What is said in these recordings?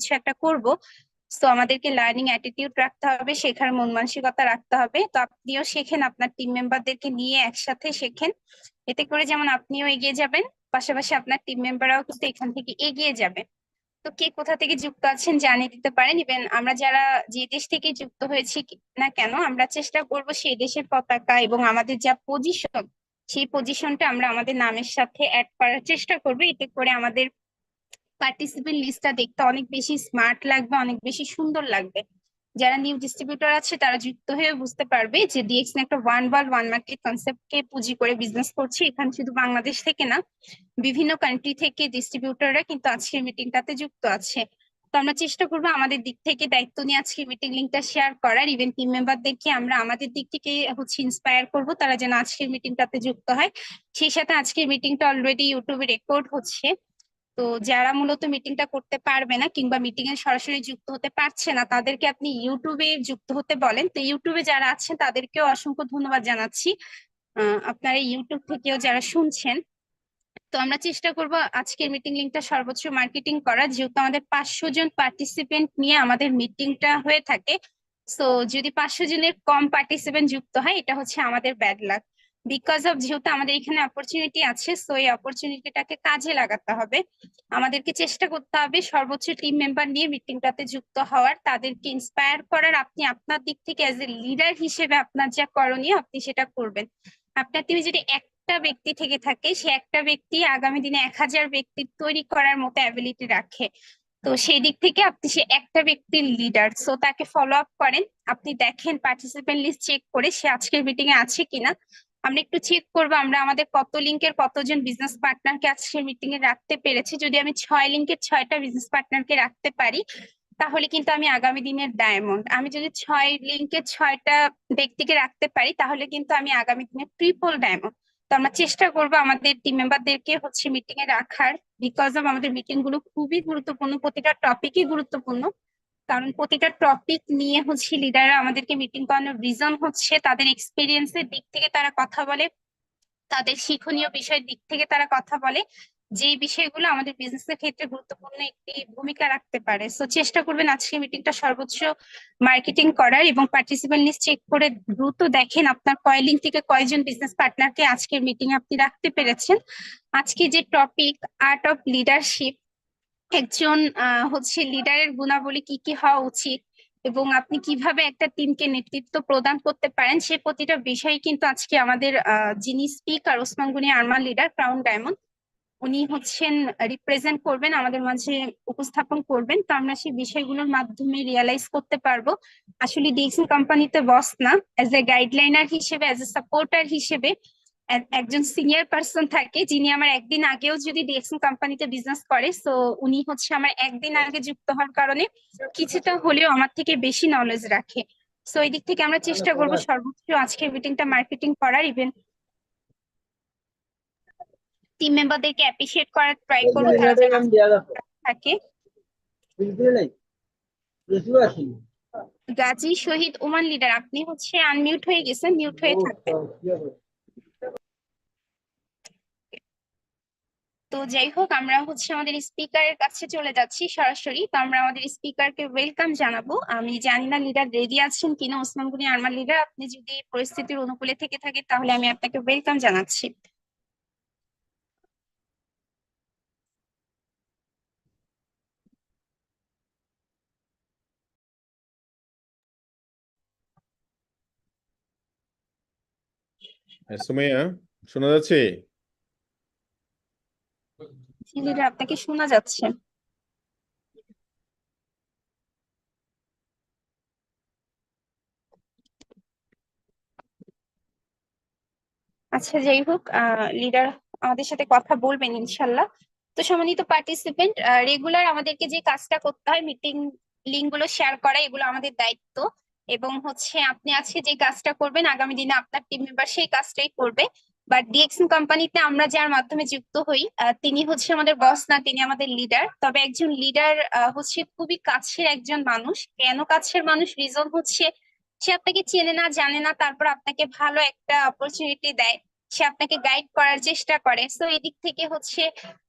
কিছু একটা করব, তো আমাদেরকে লার্নিং অ্যাটিটিউড রাখতে হবে, শেখার মন মানসিকতা রাখতে হবে। তো আপনিও শেখেন, আপনার টিম মেম্বারদেরকে নিয়ে একসাথে শেখেন। এতে করে যেমন আপনিও এগিয়ে যাবেন, পাশাপাশি আপনার টিম মেম্বাররাও কিন্তু এখান থেকে এগিয়ে যাবে। তো কে কোথা থেকে যুক্ত আছেন জানিয়ে দিতে পারেন। ইভেন আমরা যারা যে দেশ থেকে যুক্ত হয়েছি না কেন, আমরা চেষ্টা করব সেই দেশের পতাকা এবং আমাদের যা পজিশন, সেই পজিশনটা আমরা আমাদের নামের সাথে অ্যাড করার চেষ্টা করবো। এতে করে আমাদের পার্টিসিপেন্ট লিস্টটা দেখতে অনেক বেশি স্মার্ট লাগবে, অনেক বেশি সুন্দর লাগবে। যারা নিউ ডিস্ট্রিবিউটর আছে তারা যুক্ত হয়ে বুঝতে পারবে যে ডিএক্সএন একটা ওয়ান ওয়ার্ল্ড ওয়ান মার্কেট কনসেপ্টকে পুঁজি করে বিজনেস করছে। এখানে শুধু বাংলাদেশ থেকে না, বিভিন্ন কান্ট্রি থেকে ডিস্ট্রিবিউটররা কিন্তু আজকের মিটিংটাতে যুক্ত আছে। তো আমরা চেষ্টা করবো আমাদের দিক থেকে দায়িত্ব নিয়ে আজকে মিটিং লিঙ্কটা শেয়ার করার। ইভেন টিম মেম্বারদেরকে আমরা আমাদের দিক থেকে ইন্সপায়ার করব, তারা যেন আজকের মিটিংটাতে যুক্ত হয়। সেই সাথে আজকের মিটিংটা অলরেডি ইউটিউবে রেকর্ড হচ্ছে। তো যারা মূলত মিটিংটা করতে পারবে না কিংবা মিটিং এ সরাসরি যুক্ত হতে পারছে না, তাদেরকে আপনি ইউটিউবে যুক্ত হতে বলেন। তো ইউটিউবে যারা আছেন তাদেরকেও অসংখ্য ধন্যবাদ জানাচ্ছি, আপনারা ইউটিউব থেকেও যারা শুনছেন। তো আমরা চেষ্টা করব আজকের মিটিং লিঙ্কটা সর্বোচ্চ মার্কেটিং করা, যেহেতু আমাদের 500 জন পার্টিসিপেন্ট নিয়ে আমাদের মিটিংটা হয়ে থাকে। তো যদি 500 জনের কম পার্টিসিপেন্ট যুক্ত হয়, এটা হচ্ছে আমাদের ব্যাড লাক। বিকজ অফ যেহেতু আমাদের এখানে অপরচুনিটি আছে, সো এই অপরচুনিটিটাকে কাজে লাগাতে হবে। আমাদেরকে চেষ্টা করতে হবে সর্বোচ্চ টিম মেম্বার নিয়ে মিটিংটাতে যুক্ত হওয়ার, তাদেরকে ইন্সপায়ার করার। আপনি আপনার দিক থেকে অ্যাজ এ লিডার হিসেবে আপনার যা করণীয় আপনি সেটা করবেন। আপনার টিমে যদি একটা ব্যক্তি থেকে থাকে, সে একটা ব্যক্তি আগামী দিনে 1000 ব্যক্তি তৈরি করার মতো অ্যাবিলিটি রাখে। তো সেই দিক থেকে আপনি সে একটা ব্যক্তির লিডার, সো তাকে ফলো আপ করেন। আপনি দেখেন পার্টিসিপেন্ট লিস্ট চেক করে সে আজকের মিটিং এ আছে কিনা। আমরা একটু চেক করবো আমরা আমাদের কত লিঙ্কের কতজন বিজনেস পার্টনারকে আজকের মিটিং এ রাখতে পেরেছি। যদি আমি 6 লিঙ্কের 6টা বিজনেস পার্টনারকে রাখতে পারি, তাহলে কিন্তু আমি আগামী দিনের ডায়মন্ড। আমি যদি 6 লিঙ্কের 6টা ব্যক্তিকে রাখতে পারি, তাহলে কিন্তু আমি আগামী দিনের ট্রিপল ডায়মন্ড। তো আমরা চেষ্টা করবো আমাদের টিম মেম্বারদেরকে মিটিং এ রাখার। বিকজ অফ আমাদের মিটিং গুলো খুবই গুরুত্বপূর্ণ, প্রতিটা টপিকই গুরুত্বপূর্ণ। কারণ প্রতিটা টপিক নিয়ে লিডাররা আমাদেরকে মিটিং করানোর রিজন হচ্ছে তাদের এক্সপিরিয়েন্সের দিক থেকে তারা কথা বলে, তাদের শিক্ষণীয় বিষয়ের দিক থেকে তারা কথা বলে, যে বিষয়গুলো আমাদের বিজনেসের ক্ষেত্রে গুরুত্বপূর্ণ একটি ভূমিকা রাখতে পারে। সো চেষ্টা করবেন আজকে মিটিংটা সর্বোচ্চ মার্কেটিং করার এবং পার্টিসিপেন্ট লিস্ট চেক করে দ্রুত দেখেন আপনার কয় লিঙ্ক থেকে কয়জন বিজনেস পার্টনারকে আজকের মিটিং আপনি রাখতে পেরেছেন। আজকে যে টপিক আর্ট অফ লিডারশিপ, একজন লিডারের গুণাবলী কি কি হওয়া উচিত এবং আপনি কিভাবে একটা টিমকে নেতৃত্ব প্রদান করতে পারেন, সে প্রতিটা বিষয় কিন্তু আজকে আমাদের যিনি speaker Osman Gani Arman leader crown diamond, উনি রিপ্রেজেন্ট করবেন, আমাদের মাঝে উপস্থাপন করবেন। তো আমরা সেই বিষয়গুলোর মাধ্যমে রিয়েলাইজ করতে পারবো আসলে ডিএক্সএন কোম্পানিতে বস না, অ্যাজ এ গাইডলাইনার হিসেবে, অ্যাজ এ সাপোর্টার হিসেবে একজন সিনিয়র পার্সন থাকে, যিনি আমার একদিন আগেও যদি ডিএক্সএন কোম্পানিতে বিজনেস করে, সো উনি আমার একদিন আগে যুক্ত হওয়ার কারণে কিছুটা হলেও আমার থেকে বেশি নলেজ রাখে। সো এই দিক থেকে আমরা চেষ্টা করবো সর্বোচ্চ আজকের মিটিংটা মার্কেটিং করার। ইভেন টিম মেম্বারদেরকে অ্যাপ্রিসিয়েট করার ট্রাই করবো, তারা যেন থাকে। গাজী শহীদ ওমান লিডার, আপনি আনমিউট হয়ে গেছেন, মিউট হয়ে থাকবেন। তো যাই হোক, আমরা আমাদের স্পিকারের কাছে চলে যাচ্ছি সরাসরি। তো আমরা আমাদের স্পিকারকে ওয়েলকাম জানাবো। আমি জানি না লিডার রেডি আছেন কিনা, ওসমান গনি আরমান লিডার আপনি যদি পরিস্থিতির অনুকূলে থেকে থাকে তাহলে আমি আপনাকে ওয়েলকাম জানাচ্ছি। সুমাইয়া, শোনা যাচ্ছে? লিডার আপনাকে শোনা যাচ্ছে। আচ্ছা, যাই হোক, লিডার আমাদের সাথে কথা বলবেন ইনশাল্লাহ। তো সম্মানিত পার্টিসিপেন্ট, রেগুলার আমাদেরকে যে কাজটা করতে হয়, মিটিং লিঙ্ক গুলো শেয়ার করা, এগুলো আমাদের দায়িত্ব। এবং আপনি আজকে যে কাজটা করবেন, আগামী দিনে আপনার টিম মেম্বার সেই কাজটাই করবে। বাট ডিএক্সএন কোম্পানিতে আমরা যার মাধ্যমে যুক্ত হই, তিনি আমাদের বস না, তিনি আমাদের লিডার। তবে একজন লিডার খুবই কাছের একজন মানুষ। কেন কাছের মানুষ? রিজন সে আপনাকে চেনে না, জানে না, তারপর আপনাকে ভালো একটা অপরচুনিটি দেয়। সে আপনাকে গাইড করার চেষ্টা করে। সো এদিক থেকে হচ্ছে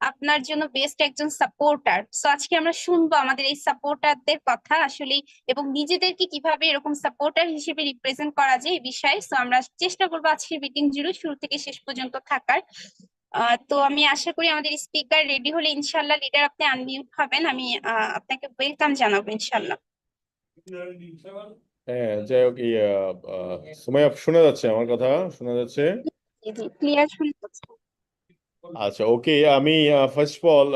আপনার জন্য বেস্ট একজন সাপোর্টার। সো আজকে আমরা শুনবো আমাদের এই সাপোর্টারদের কথা আসলে, এবং নিজেদেরকে কিভাবে এরকম সাপোর্টার হিসেবে রিপ্রেজেন্ট করা যায় এই বিষয়ে। সো আমরা চেষ্টা করবো আজকের মিটিং জুড়ে শুরু থেকে শেষ পর্যন্ত থাকার। তো আমি আশা করি আমাদের স্পিকার রেডি হলে ইনশাল্লাহ লিডার আপনি আনমিউট হবেন, আমি আপনাকে ওয়েলকাম জানাবো ইনশাল্লাহ। হ্যাঁ, যাই হোক, সময় শোনা যাচ্ছে? আমার কথা শোনা যাচ্ছে? জি জি, ক্লিয়ার শুনতে পাচ্ছি। আচ্ছা, ওকে। আমি ফার্স্ট অফ অল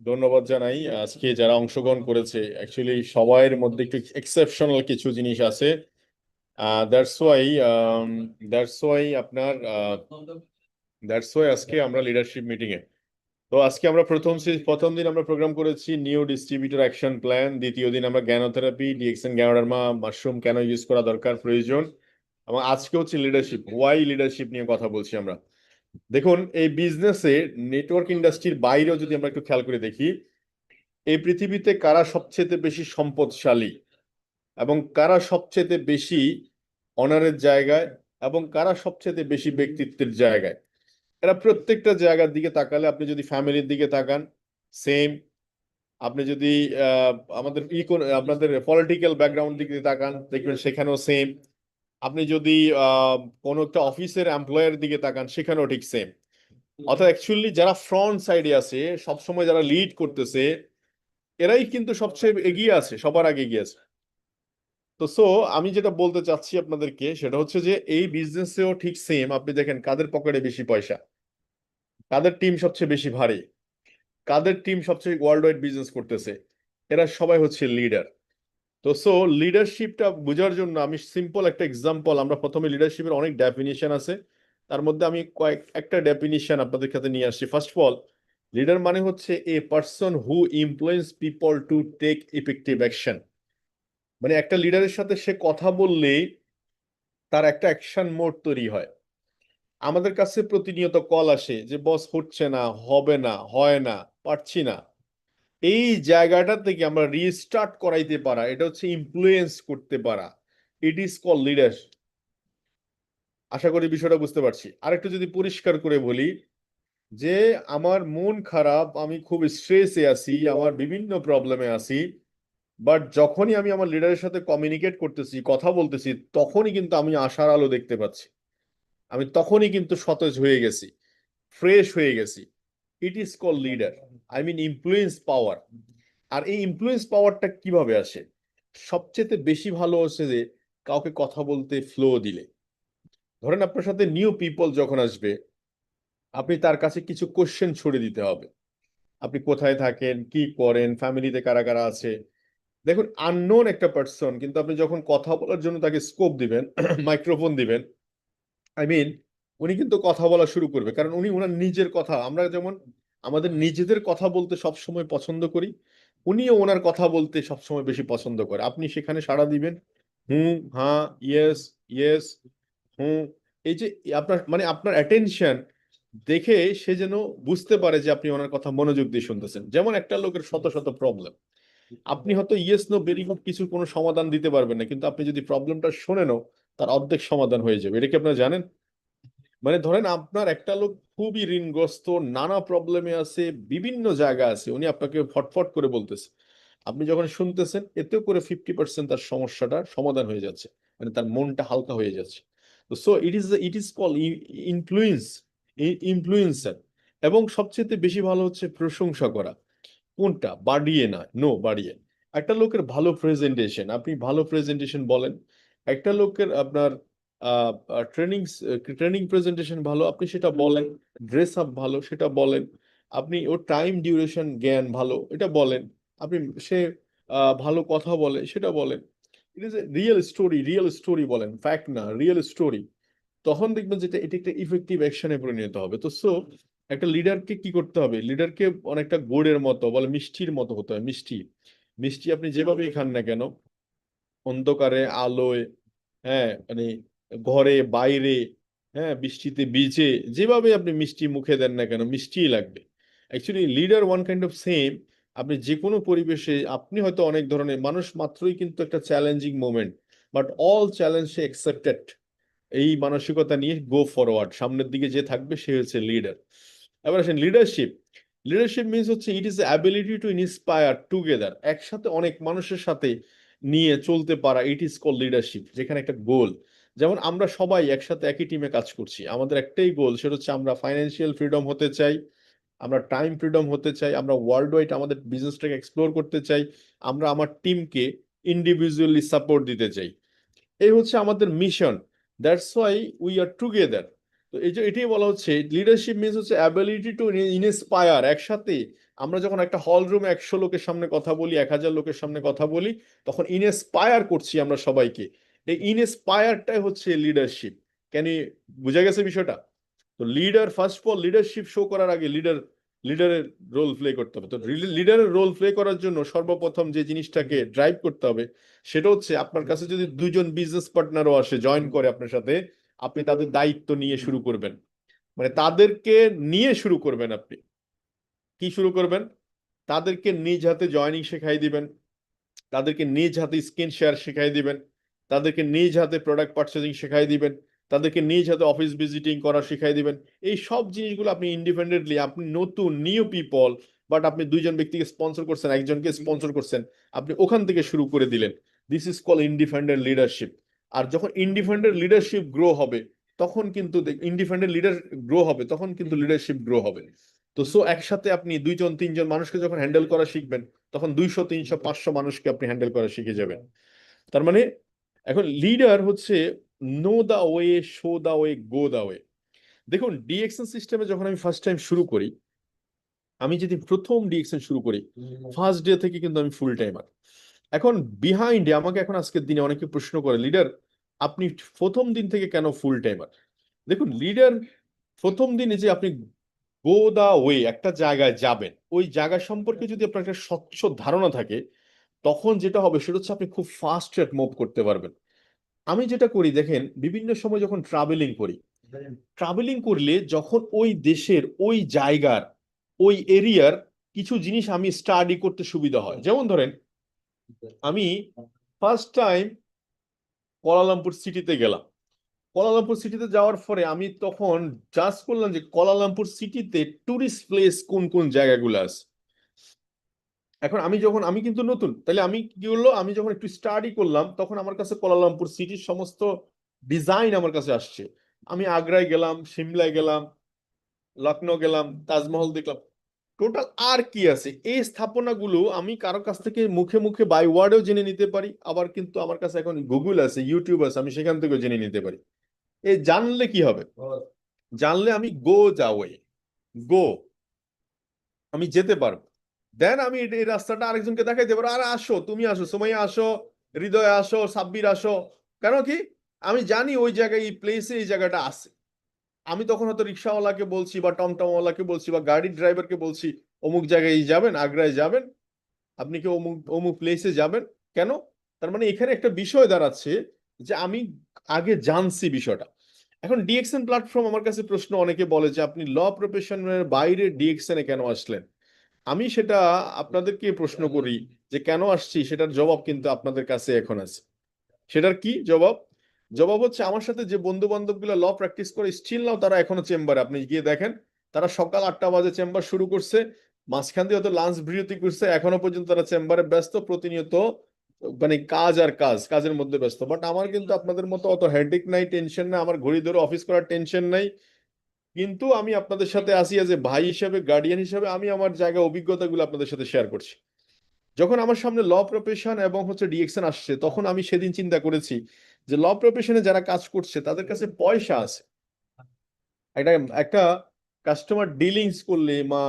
ধন্যবাদ জানাই আজকে যারা অংশগ্রহণ করেছে। অ্যাকচুয়ালি সবার মধ্যে একটু এক্সেপশনাল কিছু জিনিস আছে। দ্যাটস ওয়াই দ্যাটস ওয়াই আপনার দ্যাটস ওয়াই আজকে আমরা লিডারশিপ মিটিং এ। তো আজকে আমরা প্রথম দিন আমরা প্রোগ্রাম করেছি নিউ ডিস্ট্রিবিউটর অ্যাকশন প্ল্যান। দ্বিতীয় দিন আমরা জ্ঞানোথেরাপি, ডিএক্সএন, গ্যানোডার্মা, মাশরুম কেন ইউজ করা দরকার প্রয়োজন, এবং আজকে হচ্ছে লিডারশিপ, ওয়াই লিডারশিপ নিয়ে কথা বলছি আমরা। দেখুন, এই বিজনেসে নেটওয়ার্ক ইন্ডাস্ট্রির বাইরেও যদি আমরা একটু খেয়াল করে দেখি, এই পৃথিবীতে কারা সবচেয়ে বেশি সম্পদশালী এবং কারা সবচেয়ে বেশি অনারের জায়গায় এবং কারা সবচেয়ে বেশি ব্যক্তিত্বের জায়গায়, এরা প্রত্যেকটা জায়গার দিকে তাকালে, আপনি যদি ফ্যামিলির দিকে তাকান সেম, আপনি যদি আমাদের আপনাদের পলিটিক্যাল ব্যাকগ্রাউন্ড দিকে তাকান দেখবেন সেখানেও সেম, আপনি যদি কোনো একটা অফিসের এমপ্লয়ের দিকে তাকান সেখানেও ঠিক সেম। অর্থাৎ অ্যাকচুয়ালি যারা ফ্রন্ট সাইডে আছে, সবসময় যারা লিড করতেছে, এরাই কিন্তু সবচেয়ে এগিয়ে আছে, সবার আগে এগিয়ে আছে। তো আমি যেটা বলতে চাচ্ছি আপনাদেরকে সেটা হচ্ছে যে এই বিজনেসেও ঠিক সেম। আপনি দেখেন কাদের পকেটে বেশি পয়সা, কাদের টিম সবচেয়ে বেশি ভারী, কাদের টিম সবচেয়ে ওয়ার্ল্ড ওয়াইড বিজনেস করতেছে, এরা সবাই হচ্ছে লিডার। তো লিডারশিপটা বোঝার জন্য আমি সিম্পল একটা এক্সাম্পল, আমরা প্রথমে লিডারশিপের অনেক ডেফিনিশন আছে, তার মধ্যে আমি একটা ডেফিনিশন আপনাদের কাছে নিয়ে আসছি। ফার্স্ট অফ অল, লিডার মানে হচ্ছে a person who influence people to take effective action. মানে একটা লিডারের সাথে সে কথা বললেই তার একটা অ্যাকশন মোড তৈরি হয়। আমাদের কাছে প্রতিনিয়ত কল আসে যে বস হচ্ছে না, হবে না, হয় না, পারছি না। এই জায়গাটা থেকে আমরা রিস্টার্ট করাইতে পারা, এটা হচ্ছে ইনফ্লুয়েন্স করতে পারা। It is call leader. আশা করি বিষয়টা বুঝতে পারছি। আরেকটু যদি পরিষ্কার করে বলি, যে আমার মন খারাপ, আমি খুব স্ট্রেসে আছি, আমার বিভিন্ন প্রবলেমে আছি, বাট যখনই আমি আমার লিডারের সাথে কমিউনিকেট করতেছি, কথা বলতেছি, তখনই কিন্তু আমি আশার আলো দেখতে পাচ্ছি, আমি তখনই কিন্তু সতেজ হয়ে গেছি, ফ্রেশ হয়ে গেছি। It is call leader, I mean influence power. আর এই ইনফ্লুয়েন্স পাওয়ারটা কিভাবে আসে? সবচেয়ে বেশি ভালো হচ্ছে যে কাউকে কথা বলতে ফ্লো দিলে। ধরেন আপনার সাথে নিউ পিপল যখন আসবে, আপনি তার কাছে কিছু কোশ্চেন ছুড়ে দিতে হবে। আপনি কোথায় থাকেন, কি করেন, ফ্যামিলিতে কারা কারা আছে। দেখুন, আননোন একটা পার্সন, কিন্তু আপনি যখন কথা বলার জন্য তাকে স্কোপ দিবেন, মাইক্রোফোন দিবেন, আই মিন উনি কিন্তু কথা বলা শুরু করবে, কারণ উনি ওনার নিজের কথা, আমরা যেমন আমাদের নিজেদের কথা বলতে সব সময় পছন্দ করি, উনিও ওনার কথা বলতে সব সময় বেশি পছন্দ করে। আপনি সেখানে সাড়া দিবেন, হুম, হ্যাঁ, ইয়েস, ইয়েস, হুম। এই যে আপনার মানে আপনার অ্যাটেনশন দেখে সে যেন বুঝতে পারে যে আপনি ওনার কথা মনোযোগ দিয়ে শুনতেছেন। যেমন একটা লোকের শত শত প্রবলেম, আপনি হয়তো ইয়েস নো ভেরি গুড কিছু কোনো সমাধান দিতে পারবেন না, কিন্তু আপনি যদি প্রবলেমটা শোনেনও, তার অর্ধেক সমাধান হয়ে যাবে। এটা কি আপনারা জানেন? মানে ধরেন আপনার একটা লোক খুবই ঋণগ্রস্ত, নানা প্রবলেমে আছে, বিভিন্ন জায়গা আছে, উনি আপনাকে ফটফট করে বলতেছে, আপনি যখন শুনতেছেন, এতেও করে 50% তার সমস্যাটার সমাধান হয়ে যাচ্ছে, মানে তার মনটা হালকা হয়ে যাচ্ছে। তো ইট ইজ কল ইনফ্লুয়েন্স, ইনফ্লুয়েন্সার। এবং সবচেয়ে বেশি ভালো হচ্ছে প্রশংসা করা। কোনটা? বাড়িয়ে না, নো, বাড়িয়ে। একটা লোকের ভালো প্রেজেন্টেশন, আপনি ভালো প্রেজেন্টেশন বলেন। একটা লোকের আপনার ট্রেনিং ট্রেনিং প্রেজেন্টেশন ভালো, আপনি সেটা বলেন। ড্রেস আপ ভালো, সেটা বলেন। আপনি ওর টাইম ডিউরেশন জ্ঞান ভালো, এটা বলেন। আপনি সে ভালো কথা বলে, সেটা বলেন। It is a real story বলেন, ফ্যাক্ট না, রিয়েল স্টোরি। তখন দেখবেন যেটা এটা একটা ইফেক্টিভ অ্যাকশনে পরিণত হবে। তো একটা লিডারকে কি করতে হবে? লিডারকে অনেকটা গুড়ের মতো, বলে মিষ্টির মতো হতে হয়। মিষ্টি, মিষ্টি আপনি যেভাবেই খান না কেন, অন্ধকারে, আলোয়, হ্যাঁ, মানে ঘরে, বাইরে, হ্যাঁ, বৃষ্টিতে ভিজে, যেভাবে আপনি মিষ্টি মুখে দেন না কেন, মিষ্টিই লাগবে। Actually leader one kind of same. আপনি যে কোনো পরিবেশে, আপনি হয়তো অনেক ধরনের মানুষ মাত্রই কিন্তু একটা challenging moment, but all challenge say accepted. এই মানসিকতা নিয়ে গো ফরওয়ার্ড, সামনের দিকে যে থাকবে সে হচ্ছে লিডার। এবার আসেন লিডারশিপ। লিডারশিপ মিনস হচ্ছে it is ability to inspire together, একসাথে অনেক মানুষের সাথে নিয়ে চলতে পারা, ইট ইজ কল লিডারশিপ, যেখানে একটা গোল। যেমন আমরা সবাই একসাথে একই টিমে কাজ করছি, আমাদের একটাই গোল, সেটা হচ্ছে আমরা ফাইন্যান্সিয়াল ফ্রিডম হতে চাই, আমরা টাইম ফ্রিডম হতে চাই, আমরা ওয়ার্ল্ড ওয়াইড আমাদের বিজনেসটাকে এক্সপ্লোর করতে চাই, আমরা আমার টিমকে ইন্ডিভিজুয়ালি সাপোর্ট দিতে চাই। এই হচ্ছে আমাদের mission, that's why we are together. তো এই যে এটাই বলা হচ্ছে লিডারশিপ মিনস হচ্ছে অ্যাবিলিটি টু ইন্সপায়ার। একসাথে আমরা যখন একটা হল রুমে 100 লোকের সামনে কথা বলি, 1000 লোকের সামনে কথা বলি, তখন ইন্সপায়ার করছি আমরা সবাইকে। এই ইন্সপায়ারটাই হচ্ছে লিডারশিপ। কেন, বুঝা গেছে বিষয়টা? তো leader first of all leadership show করার আগে লিডারের রোল প্লে করতে হবে। তো লিডারের রোল প্লে করার জন্য সর্বপ্রথম যে জিনিসটাকে ড্রাইভ করতে হবে সেটা হচ্ছে আপনার কাছে যদি দুইজন বিজনেস পার্টনারও আসে, জয়েন করে আপনার সাথে, আপনি তাদের দায়িত্ব নিয়ে শুরু করবেন। মানে তাদেরকে নিয়ে শুরু করবেন। আপনি কি শুরু করবেন? তাদেরকে নিজ হাতে জয়েনিং শেখাই দিবেন, তাদেরকে নিজ হাতে স্ক্রিন শেয়ার শেখাই দিবেন, তাদেরকে নিজ হাতে প্রোডাক্ট পারচেজিং শেখাই দিবেন, তাদেরকে নিজ হাতে অফিস ভিজিটিং করা শেখাই দিবেন। এই সব জিনিসগুলো আপনি ইন্ডিপেন্ডেন্টলি, আপনি নতুন নিউ পিপল, বাট আপনি দুইজন ব্যক্তিকে স্পন্সর করছেন, একজনকে স্পন্সর করছেন, আপনি ওখান থেকে শুরু করে দিলেন। This is call independent leadership. আর যখন ইন্ডিপেন্ডেন্ট লিডারশিপ গ্রো হবে, তখন কিন্তু ইন্ডিপেন্ডেন্ট লিডার গ্রো হবে, তখন কিন্তু লিডারশিপ গ্রো হবে। তো সো একসাথে আপনি দুইজন তিনজন মানুষকে যখন হ্যান্ডেল করা শিখবেন, তখন 200 300 500 মানুষকে আপনি হ্যান্ডেল করা শিখে যাবেন। তার মানে এখন লিডার হচ্ছে know the way, show the way, go the way. দেখুন ডিএক্সএন সিস্টেমে যখন আমি ফার্স্ট টাইম শুরু করি, আমি যদি প্রথম ডিএক্সএন শুরু করি, ফার্স্ট ডে থেকে কিন্তু আমি ফুল টাইমার। এখন বিহাইন্ডে আমাকে এখন আজকের দিনে অনেকে প্রশ্ন করে, লিডার আপনি প্রথম দিন থেকে কেন ফুল টাইমার? দেখুন লিডার প্রথম দিনে যে আপনি গো দা ওয়ে, একটা জায়গায় যাবেন, ওই জায়গা সম্পর্কে যদি আপনার একটা স্বচ্ছ ধারণা থাকে, তখন যেটা হবে সেটা হচ্ছে আপনি খুব ফাস্ট ট্র্যাক মুভ করতে পারবেন। আমি যেটা করি দেখেন, বিভিন্ন সময় যখন ট্রাভেলিং করি, ট্রাভেলিং করলে যখন ওই দেশের ওই জায়গার ওই এরিয়ার কিছু জিনিস আমি স্টাডি করতে সুবিধা হয়। যেমন ধরেন আমি ফার্স্ট টাইম কুয়ালালামপুর সিটিতে গেলাম, কুয়ালালামপুর সিটিতে যাওয়ার পরে আমি তখন জাজ করলাম যে কুয়ালালামপুর সিটিতে টুরিস্ট প্লেস কোন কোন জায়গাগুলো আছে। এখন আমি কিন্তু নতুন, তাহলে আমি কি হলো, আমি যখন একটু স্টাডি করলাম, তখন আমার কাছে কুয়ালালামপুর সিটির সমস্ত ডিজাইন আমার কাছে আসছে। আমি আগ্রায় গেলাম, সিমলায় গেলাম, লখনৌ গেলাম, তাজমহল দেখলাম, টোটাল আর কি আছে। এই স্থাপনাগুলো আমি কারো কাছ থেকে মুখে মুখে বাই ওয়ার্ডেও জেনে নিতে পারি, আবার কিন্তু আমার কাছে এখন গুগল আছে, ইউটিউব আছে, আমি সেখান থেকেও জেনে নিতে পারি। এই জানলে কি হবে? জানলে আমি গো যাওয়ে, গো, আমি যেতে পারবো। দেন আমি এই রাস্তাটা আরেকজনকে দেখাইতে পারবো, আরে আসো, তুমি আসো, সুমাইয়া আসো, হৃদয় আসো, সাব্বির আসো। কেন কি? আমি জানি ওই জায়গায়, এই প্লেসে এই জায়গাটা আছে। আমি তখন হয়তো রিক্সাওয়ালাকে বলছি বা টমটমওয়ালাকে বলছি বা গাড়ির ড্রাইভারকে বলছি, অমুক জায়গায় যাবেন, আগ্রায় যাবেন, আপনি কি অমুক অমুক প্লেসে যাবেন। কেন? তার মানে এখানে একটা বিষয় দাঁড়াচ্ছে যে আমি আগে জানছি বিষয়টা। এখন ডিএক্সএন প্ল্যাটফর্ম, আমার কাছে প্রশ্ন অনেকে বলে যে আপনি ল প্রফেশনের বাইরে ডিএক্সএন এ কেন আসলেন? আমি সেটা আপনাদেরকে প্রশ্ন করি যে কেন আসছি, সেটার জবাব কিন্তু আপনাদের কাছে এখন আছে। সেটার কি জবাব? জবাব হচ্ছে আমার সাথে যে বন্ধু বান্ধব গুলো ল প্র্যাকটিস করে স্টিল নাও তারা এখনো চেম্বারে, আপনি গিয়ে দেখেন, তারা সকাল 8টা বাজে চেম্বার শুরু করছে, মাঝখান দিয়ে হয়তো লাঞ্চ বিরতি করছে, এখনো পর্যন্ত তারা চেম্বারে ব্যস্ত, প্রতিনিয়ত মানে কাজ আর কাজ, কাজের মধ্যে ব্যস্ত। বাট আমার কিন্তু আপনাদের মতো অত হেডেক নাই, টেনশন নাই, আমার ঘড়ি ধরে অফিস করার টেনশন নাই। কিন্তু আমি আপনাদের সাথে আসি এজ এ ভাই হিসাবে, গার্ডিয়ান হিসাবে, আমি আমার জায়গা অভিজ্ঞতাগুলো আপনাদের সাথে শেয়ার করছি। যখন আমার সামনে ল প্রফেশন এবং হচ্ছে ডিএক্সএন আসছে, তখন আমি সেদিন চিন্তা করেছি যে ল প্রফেশনে যারা কাজ করছে তাদের কাছে পয়সা আছে, একটা একটা কাস্টমার ডিলিংস করলে মা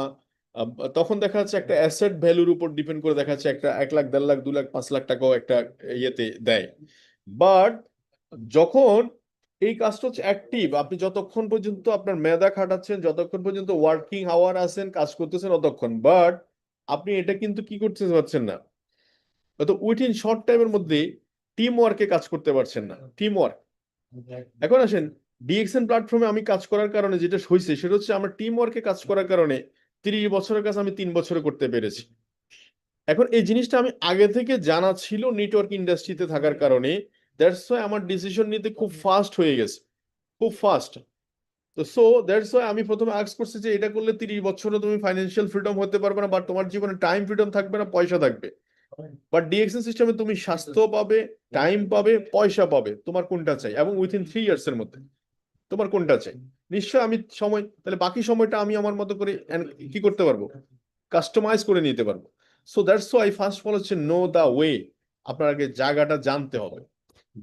তখন দেখা যাচ্ছে একটা অ্যাসেট ভ্যালুর উপর ডিপেন্ড করে, দেখা যাচ্ছে একটা 1 লাখ 1.5 লাখ 2 লাখ 5 লাখ টাকাও একটা ইয়েতে দেয়। বাট যখন এই কাজটা হচ্ছে অ্যাক্টিভ, আপনি যতক্ষণ পর্যন্ত আপনার মেধা খাটাচ্ছেন, যতক্ষণ পর্যন্ত ওয়ার্কিং আওয়ার আছেন, কাজ করতেছেন ততক্ষণ, বাট আপনি এটা কিন্তু কি করতে পারছেন না, হয়তো উইথিন শর্ট টাইমের মধ্যে টিম ওয়ার্কে কাজ করতে পারছেন না, টিম ওয়ার্ক। এখন আসেন ডিএক্সএন প্ল্যাটফর্মে আমি কাজ করার কারণে যেটা হয়েছে সেটা হচ্ছে আমার টিম ওয়ার্কে কাজ করার কারণে 30 বছরের কাজ আমি 3 বছরে করতে পেরেছি। এখন এই জিনিসটা আমি আগে থেকে জানা ছিল নেটওয়ার্ক ইন্ডাস্ট্রিতে থাকার কারণে, দ্যাটস ওয়াই আমার ডিসিশন নিতে খুব ফাস্ট হয়ে গেছে। খুব ফাস্ট। তো সো দ্যাটস ওয়াই আমি প্রথমে আস্ক করছি যে এটা করলে 30 বছরও তুমি ফাইন্যান্সিয়াল ফ্রিডম হতে পারবে না, বা তোমার জীবনে টাইম ফ্রিডম থাকবে না, পয়সা থাকবে। বাট ডিএক্সএন সিস্টেমে তুমি স্বাস্থ্য পাবে, টাইম পাবে, পয়সা পাবে, তোমার কোনটা চাই, এবং উইথিন 3 ইয়ার্স এর মধ্যে তোমার কোনটা চাই। নিশ্চয় আমি সময়, তাহলে বাকি সময়টা আমি আমার মতো করে কি করতে পারবো, কাস্টমাইজ করে নিতে পারবো। So that's why first of all হচ্ছে নো দা ওয়ে, আপনার আগে জায়গাটা জানতে হবে,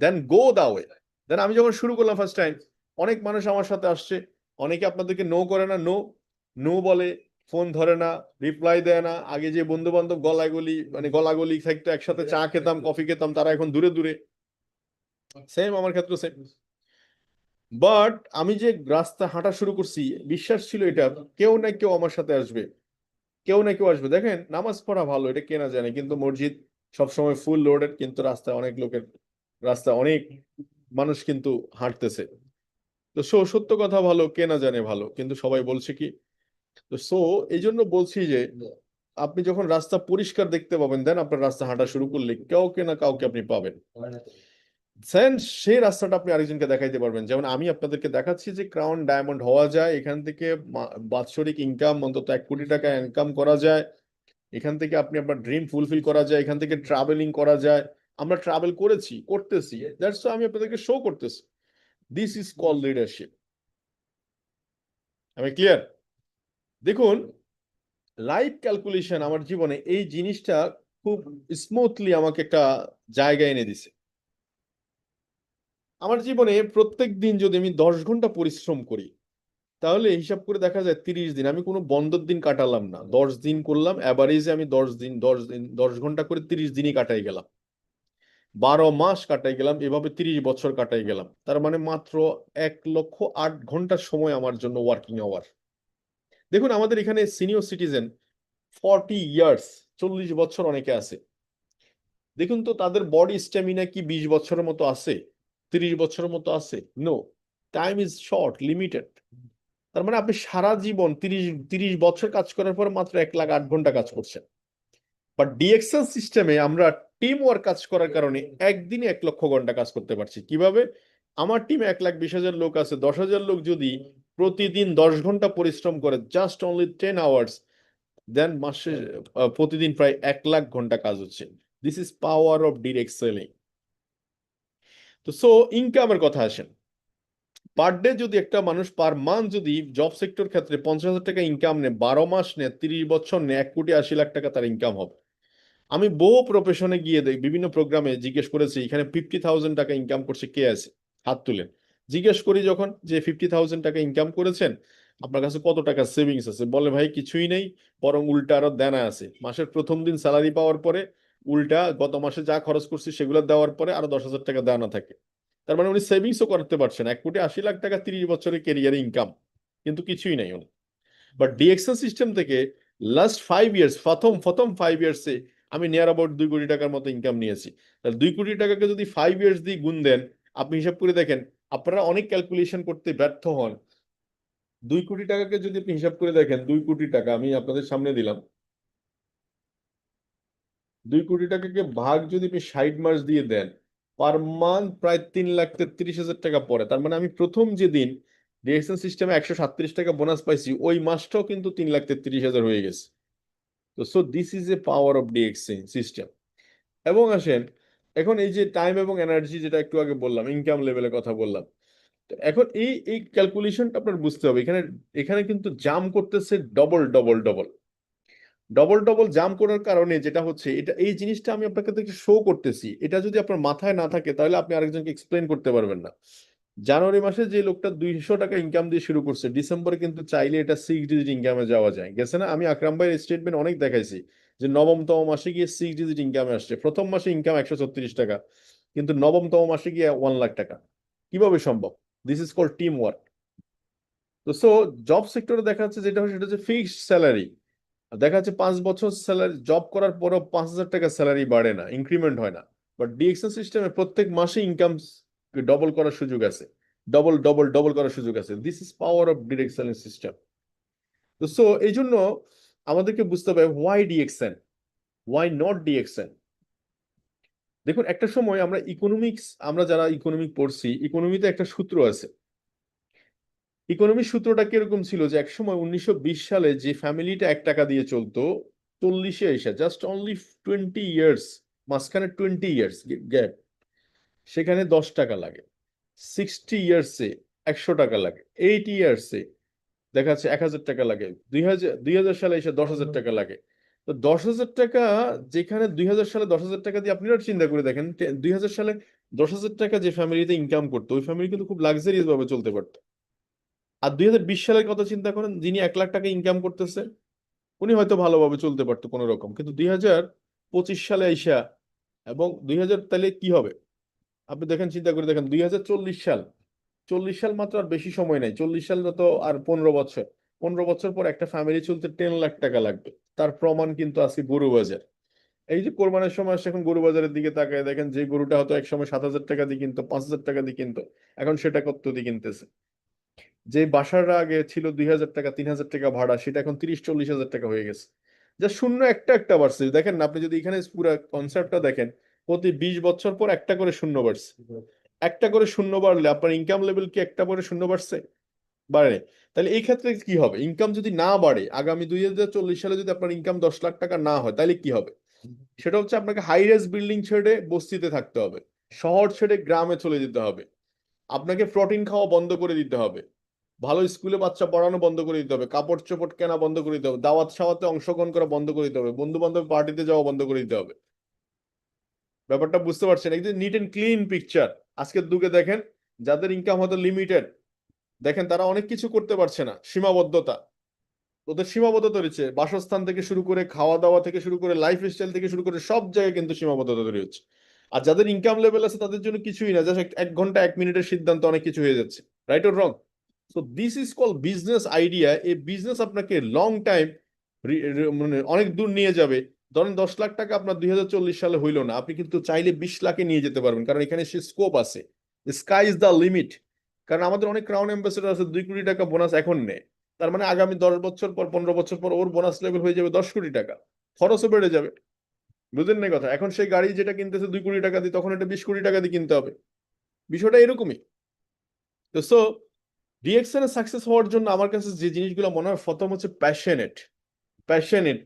দেন গো দা ওয়ে। দেন আমি যখন শুরু করলাম ফার্স্ট টাইম, অনেক মানুষ আমার সাথে আসছে, অনেকে আপনাদেরকে নো করে না, নো নো বলে, ফোন ধরে না, রিপ্লাই দেয় না। আগে যে বন্ধু বান্ধব গলাগলি মানে গলাগলি থাকতো, একসাথে চা খেতাম, কফি খেতাম, তারা এখন দূরে দূরে। সেম আমার ক্ষেত্রে সেম। বাট আমি যে রাস্তা হাঁটা শুরু করছি, বিশ্বাস ছিল এটা কেউ না কেউ আমার সাথে আসবে, কেউ না কেউ আসবে। দেখেন নামাজ পড়া ভালো, এটা কেনা জানে, কিন্তু মসজিদ সবসময় ফুল লোডেড, কিন্তু রাস্তায় অনেক লোকের, রাস্তায় অনেক মানুষ কিন্তু হাঁটতেছে। তো সত্য কথা ভালো, কেনা জানে ভালো, কিন্তু সবাই বলছে কি। তো এই জন্য বলছি যে আপনি যখন রাস্তা পরিষ্কার দেখতে পাবেন, দেন আপনার রাস্তা হাঁটা শুরু করলে কাউকে না কাউকে আপনি পাবেন, দেন সেই রাস্তাটা আপনি আরেকজনকে দেখাইতে পারবেন। যেমন আমি আপনাদেরকে দেখাচ্ছি যে ক্রাউন ডায়মন্ড হওয়া যায়, এখান থেকে বাৎসরিক ইনকাম অন্তত 1 কোটি টাকা ইনকাম করা যায়, এখান থেকে আপনি আপনার ড্রিম ফুলফিল করা যায়, এখান থেকে ট্রাভেলিং করা যায়। আমরা ট্রাভেল করেছি, করতেছি, দ্যাটস আমি আপনাদেরকে শো করতেছি। This is call leadership. আমি ক্লিয়ার? দেখুন, লাইফ ক্যালকুলেশন আমার জীবনে এই জিনিসটা খুব স্মুথলি আমাকে একটা জায়গায় এনে দিছে। আমার জীবনে প্রত্যেক দিন যদি আমি 10 ঘন্টা পরিশ্রম করি, তাহলে হিসাব করে দেখা যায় 30 দিন আমি কোনো বন্ধের দিন কাটালাম না, 10 দিন করলাম, অ্যাভারেজে আমি 10 দিন 10 দিন 10 ঘন্টা করে 30 দিনই কাটাই গেলাম, 12 মাস কাটাই গেলাম, এভাবে 30 বছর কাটাই গেলাম। তার মানে মাত্র 1,08 ঘন্টা সময় আমার জন্য ওয়ার্কিং আওয়ার। দেখুন আমাদের এখানে সিনিয়র সিটিজেন 40 ইয়ার্স, 40 বছর অনেকে আছে। দেখুন তো তাদের বডি স্ট্যামিনা কি 20 বছরের মতো আছে, 30 বছরের মতো আছে? No, time is short, limited. তার মানে আপনি সারা জীবন 30 বছর কাজ করার পর মাত্র 1,08 ঘন্টা কাজ করছেন। বাট ডিএক্সএল সিস্টেমে আমরা টিম ওয়ার্ক কাজ করার কারণে একদিনে 1,00,000 ঘন্টা কাজ করতে পারছি। কিভাবে? আমার টিমে 1,20,000 লোক আছে, 10,000 লোক যদি প্রতিদিন 10 ঘন্টা পরিশ্রম করে, জাস্ট অনলি 10 আওয়ার্স, দেন মাসে প্রতিদিন প্রায় 1,00,000 ঘন্টা কাজ হচ্ছে। This is power of direct selling. তো ইনকামের কথা আসেন, পার ডে যদি একটা মানুষ পার মান্থ যদি জব সেক্টর ক্ষেত্রে 50,000 টাকা ইনকাম নেয়, 12 মাস নেয়, 30 বছর নেয়, 1,80,00,000 টাকা তার ইনকাম হবে। আমি বহু প্রফেশনে গিয়ে বিভিন্ন প্রোগ্রামে জিজ্ঞেস করেছি এখানে 50,000 টাকা ইনকাম করছে কে আছে, হাত তুলেন। জিজ্ঞেস করি যখন যে 50,000 টাকা ইনকাম করেছেন, আপনার কাছে কত টাকা সেভিংস আছে, বলে ভাই কিছুই নেই, বরং উল্টা আরো দেনা আছে। মাসের প্রথম দিন স্যালারি পাওয়ার পরে উল্টা গত মাসে যা খরচ করছি সেগুলো দেওয়ার পরে আরো 10,000 টাকা দেনা থাকে। তার মানে উনি সেভিংসও করতে পারছেন, 1,80,00,000 টাকা 30 বছরের কেরিয়ারে ইনকাম, কিন্তু কিছুই নাই উনি। বাট ডিএক্সএল সিস্টেম থেকে লাস্ট 5 ইয়ার্স, প্রথম প্রথম 5 ইয়ার্সে আমি নিয়ার অ্যাবাউট 2 কোটি টাকার মতো ইনকাম নিয়েছি। তাহলে 2 কোটি টাকাকে যদি 5 ইয়ার্স দিয়ে গুণ দেন, আপনি হিসাব করে দেখেন, আপনারা অনেক ক্যালকুলেশন করতে ব্যর্থ হন। 2 কোটি টাকাকে যদি আপনি হিসাব করে দেখেন, 2 কোটি টাকা আমি আপনাদের সামনে দিলাম, 2 কোটি টাকাকে ভাগ যদি আপনি 60 মাস দিয়ে দেন, পার মান্থ প্রায় 3,33,000 টাকা পড়ে। তার মানে আমি প্রথম যে দিন ডিএক্সএল সিস্টেমে 137 টাকা বোনাস পাইছি, ওই মাসটাও কিন্তু 3,33,000 হয়ে গেছে। তো this is a power of DXL system. এবং আসেন, এখন এই যে টাইম এবং এনার্জি, যেটা একটু আগে বললাম, ইনকাম লেভেলের কথা বললাম, তো এখন এই এই ক্যালকুলেশনটা আপনার বুঝতে হবে। এখানে এখানে কিন্তু জাম করতেছে double double double double double jam করার কারণে যেটা হচ্ছে, এটা এই জিনিসটা আমি আপনাকে শো করতেছি, এটা যদি আপনার মাথায় না থাকে তাহলে আপনি আরেকজনকে এক্সপ্লেন করতে পারবেন না। জানুয়ারি মাসে যে লোকটা 200 টাকা ইনকাম দিয়ে শুরু করছে, ডিসেম্বরে কিন্তু চাইলে এটা 6 ডিজিট ইনকামে যাওয়া যায়, গেছে না? আমি আকরাম ভাইয়ের স্টেটমেন্ট অনেক দেখাইছি যে নবমতম মাসে গিয়ে 6 ডিজিট ইনকামে আসছে। প্রথম মাসে ইনকাম 136 টাকা, কিন্তু নবমতম মাসে গিয়ে 1,00,000 টাকা। কিভাবে সম্ভব? This is called team work. তো জব সেক্টরে দেখা যাচ্ছে যেটা হয় সেটা হচ্ছে ফিক্সড স্যালারি। দেখা যাচ্ছে 5 বছর স্যালারি জব করার পরও 5,000 টাকা স্যালারি বাড়ে না, ইনক্রিমেন্ট হয় না। বাট ডিএক্সএল সিস্টেমে প্রত্যেক মাসে ইনকাম ডবল করার সুযোগ আছে, ডবল ডবল ডবল করার সুযোগ আছে। This is power of direction system. তো এই জন্য আমাদেরকে বুঝতে হবে why DXN, why not DXN. দেখুন একটা সময় আমরা ইকোনমিক্স, আমরা যারা ইকোনমিক পড়ছি, ইকোনমিতে একটা সূত্র আছে, ইকোনমিক সূত্রটা কিরকম ছিল যে একসময় 1920 সালে যে ফ্যামিলিটা 1 টাকা দিয়ে চলতো, 40-এ এসে জাস্ট অনলি 20 ইয়ার্স, মাঝখানে 20 ইয়ার্স গ্যাপ, সেখানে 10 টাকা লাগে। 60 ইয়ার্সে 100 টাকা লাগে। 80 ইয়ার্সে দেখা যাচ্ছে 1,000 টাকা লাগে। 2000 সালে এসে 10,000 টাকা লাগে। তো 10,000 টাকা, যেখানে 2000 সালে 10,000 টাকা দিয়ে আপনি চিন্তা করে দেখেন, 2000 সালে 10,000 টাকা যে ফ্যামিলিতে ইনকাম করতো ওই ফ্যামিলি কিন্তু খুব লাক্সারিয়াস ভাবে চলতে পারতো। আর 2020 সালের কথা চিন্তা করেন, যিনি 1 লাখ টাকা ইনকাম করতেছে উনি হয়তো ভালোভাবে চলতে পারতো কোনো রকম, কিন্তু 2025 সালে আইসা এবং 2000, তাহলে কি হবে আপনি দেখেন, চিন্তা করে দেখেন, 2040 সাল, 40 সাল মাত্র আর বেশি সময় নাই, 40 সাল তো আর 15 বছর, 15 বছর পর একটা ফ্যামিলি চলতে 10 লাখ টাকা লাগবে। তার প্রমাণ কিন্তু আছে গরু বাজার। এই যে কোরবানের সময় আসছে, এখন গরু বাজারের দিকে তাকায় দেখেন, যে গরুটা হয়তো একসময় 7,000 টাকা দিয়ে কিনতো, 5,000 টাকা দিয়ে কিনতো, এখন সেটা কত দিয়ে কিনতেছে। যে বাসাটা আগে ছিল 2,000 টাকা, 3,000 টাকা ভাড়া, সেটা এখন 30-40 হাজার টাকা হয়ে গেছে। যা শূন্য একটা একটা বাড়ছে, দেখেন না আপনি যদি এখানে পুরো কনসেপ্টটা দেখেন, প্রতি 20 বছর পর একটা করে শূন্য বাড়ছে। একটা করে শূন্য বাড়লে আপনার ইনকাম লেভেল কি একটা করে শূন্য বাড়ছে? বাড়ে। তাহলে এই ক্ষেত্রে কি হবে, ইনকাম যদি না বাড়ে, আগামী 2040 সালে যদি আপনার ইনকাম 10 লাখ টাকা না হয়, তাহলে কি হবে? সেটা হচ্ছে আপনাকে হাই রাইজ বিল্ডিং ছেড়ে বস্তিতে থাকতে হবে, শহর ছেড়ে গ্রামে চলে যেতে হবে, আপনাকে প্রোটিন খাওয়া বন্ধ করে দিতে হবে, ভালো স্কুলে বাচ্চা পড়ানো বন্ধ করে দিতে হবে, কাপড় চোপড় কেনা বন্ধ করে দিতে হবে, দাওয়াত সাওয়াতে অংশগ্রহণ করা বন্ধ করে দিতে হবে, বন্ধু বান্ধব পার্টিতে যাওয়া বন্ধ করে দিতে হবে। ব্যাপারটা বুঝতে পারছেন? একদম নিট এন্ড ক্লিন পিকচার। আজকের যুগে দেখেন, যাদের ইনকাম হয়তো লিমিটেড, দেখেন তারা অনেক কিছু করতে পারছে না, সীমাবদ্ধতা, ওদের সীমাবদ্ধতা রয়েছে, বাসস্থান থেকে শুরু করে খাওয়া দাওয়া থেকে শুরু করে লাইফ স্টাইল থেকে শুরু করে সব জায়গায় কিন্তু সীমাবদ্ধতা তৈরি হচ্ছে। আর যাদের ইনকাম লেভেল আছে তাদের জন্য কিছুই না, জাস্ট 1 ঘন্টা 1 মিনিটের সিদ্ধান্ত অনেক কিছু হয়ে যাচ্ছে। Right or wrong? So this is call business idea. এই বিজনেস আপনাকে লং টাইম, মানে অনেক দূর নিয়ে যাবে। ধরেন 10 লাখ টাকা আপনার 2040 সালে হইলো না, আপনি কিন্তু চাইলে 20 লাখে নিয়ে যেতে পারবেন, কারণ এখানে সে স্কোপ আছে। Sky is the limit. কারণ আমাদের অনেক ক্রাউন অ্যাম্বাসেডর আছে 2 কোটি টাকা বোনাস এখন নেয়, তার মানে আগামী 10 বছর পর, 15 বছর পর ওর বোনাস লেভেল হয়ে যাবে 10 কোটি টাকা, খরচও বেড়ে যাবে। বুঝলেন না কথা? এখন সেই গাড়ি যেটা কিনতেছে 2 কোটি টাকা দিয়ে, তখন এটা 20 কোটি টাকা দিয়ে কিনতে হবে। বিষয়টা এরকমই। তো সো ডিএক্সএন এর সাকসেস হওয়ার জন্য আমার কাছে যে জিনিসগুলো মনে হয়, প্রথম হচ্ছে প্যাশনেট। প্যাশনেট,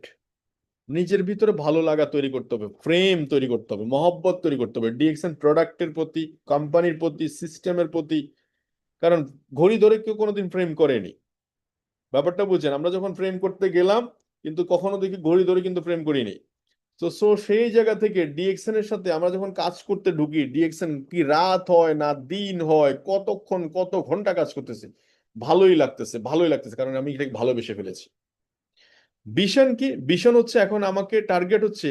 নিজের ভিতরে ভালো লাগা তৈরি করতে হবে, প্রেম তৈরি করতে হবে, মহব্বত তৈরি করতে হবে ডিএক্সএন প্রোডাক্টের প্রতি, কোম্পানির প্রতি, সিস্টেমের প্রতি। কারণ ঘড়ি ধরে কেউ কোনোদিন প্রেম করেনি। ব্যাপারটা বুঝছেন? আমরা যখন প্রেম করতে গেলাম, কিন্তু কখনো দেখি ঘড়ি ধরে কিন্তু প্রেম করিনি। তো সেই জায়গা থেকে ডিএক্সএন এর সাথে আমরা যখন কাজ করতে ঢুকি, ডিএক্সএন কি রাত হয় না দিন হয়, কতক্ষণ কত ঘন্টা কাজ করতেছে, ভালোই লাগতেছে, ভালোই লাগতেছে, কারণ আমি এটাকে ভালোবেসে ফেলেছি। ভিশন কি? ভিশন হচ্ছে এখন আমাকে টার্গেট হচ্ছে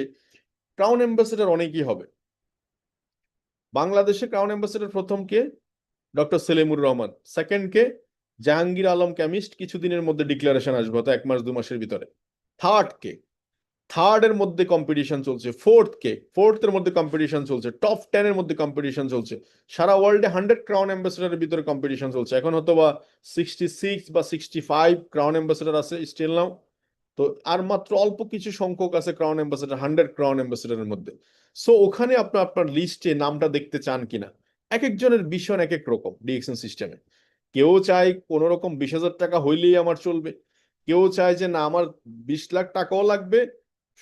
ক্রাউন অ্যাম্বাসেডর অনেকেই হবে। বাংলাদেশে ক্রাউন অ্যাম্বাসেডর প্রথম কে? ডক্টর সেলিমুর রহমান। সেকেন্ড কে? জাহাঙ্গীর আলম কেমিস্ট, কিছুদিনের মধ্যে ডিক্লারেশন আসবে, হয়তো 1 মাস 2 মাসের ভিতরে। থার্ড কে? থার্ড এর মধ্যে কম্পিটিশন চলছে। ফোর্থ কে? ফোর্থ এর মধ্যে কম্পিটিশন চলছে। টপ 10 এর মধ্যে কম্পিটিশন চলছে। সারা ওয়ার্ল্ডে 100 ক্রাউন অ্যাম্বাসেডারের ভিতরে কম্পিটিশন চলছে। এখন হয়তো বা 66 বা 65 ক্রাউন অ্যাম্বাসেডার আছে স্টিল নাও। তো আর মাত্র অল্প কিছু সংখ্যক আছে ক্রাউন অ্যাম্বাসেডার 100 ক্রাউন অ্যাম্বাসেডারের মধ্যে। সো ওখানে আপনি আপনার লিস্টে নামটা দেখতে চান কিনা? এক একজনের ভিশন এক এক রকম ডিএক্সএন সিস্টেমে। কেউ চায় কোনো রকম 20,000 টাকা হইলেই আমার চলবে, কেউ চায় যে না আমার 20 লাখ টাকাও লাগবে,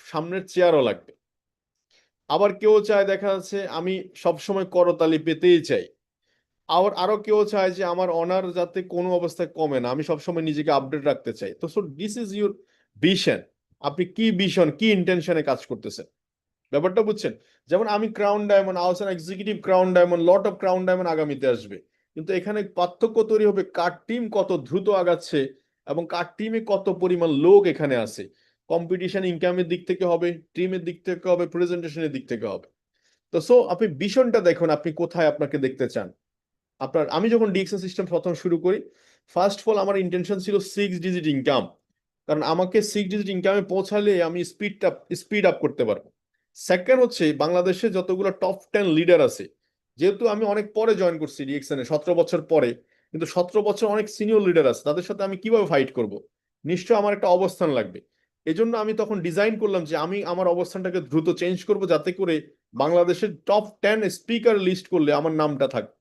সামনের চেয়ারও লাগবে। আবার কেউ চায়, দেখা যাচ্ছে আমি সবসময় করতালি পেতেই চাই। আবার আরো কেউ চায় যে আমার অনার যাতে কোনো অবস্থায় কমে না, আমি সবসময় নিজেকে আপডেট রাখতে চাই। তো so this is your vision. আপনি কি ভিশন, কি ইন্টেনশনে কাজ করতেছেন, ব্যাপারটা বুঝছেন? যেমন আমি crown diamond, Ahsan executive crown diamond, lot of crown diamond আগামীতে আসবে, কিন্তু এখানে পার্থক্য তৈরি হবে কার টিম কত দ্রুত আগাচ্ছে এবং কার টিমে কত পরিমাণ লোক এখানে আছে। কম্পিটিশন ইনকামের দিক থেকে হবে, টিমের দিক থেকে হবে, প্রেজেন্টেশনের দিক থেকে হবে। তো সো আপনি ভিশনটা দেখুন, আপনি কোথায় আপনাকে দেখতে চান। আপনার, আমি যখন ডিএক্সএন সিস্টেম প্রথম শুরু করি, ফার্স্ট অফ অল আমার ইন্টেনশন ছিল 6 ডিজিট ইনকাম। কারণ আমাকে 6 ডিজিট ইনকামে পৌঁছালে আমি স্পিড আপ করতে পারবো। সেকেন্ড হচ্ছে, বাংলাদেশে যতগুলো টপ 10 লিডার আছে, যেহেতু আমি অনেক পরে জয়েন করছি ডিএক্সএন এ, 17 বছর পরে, কিন্তু 17 বছর অনেক সিনিয়র লিডার আছে, তাদের সাথে আমি কিভাবে ফাইট করব? নিশ্চয় আমার একটা অবস্থান লাগবে। এজন্য আমি তখন ডিজাইন করলাম যে আমি আমার অবস্থানটাকে দ্রুত চেঞ্জ করব, যাতে করে বাংলাদেশের টপ 10 স্পিকার লিস্ট করলে আমার নামটা থাকবে।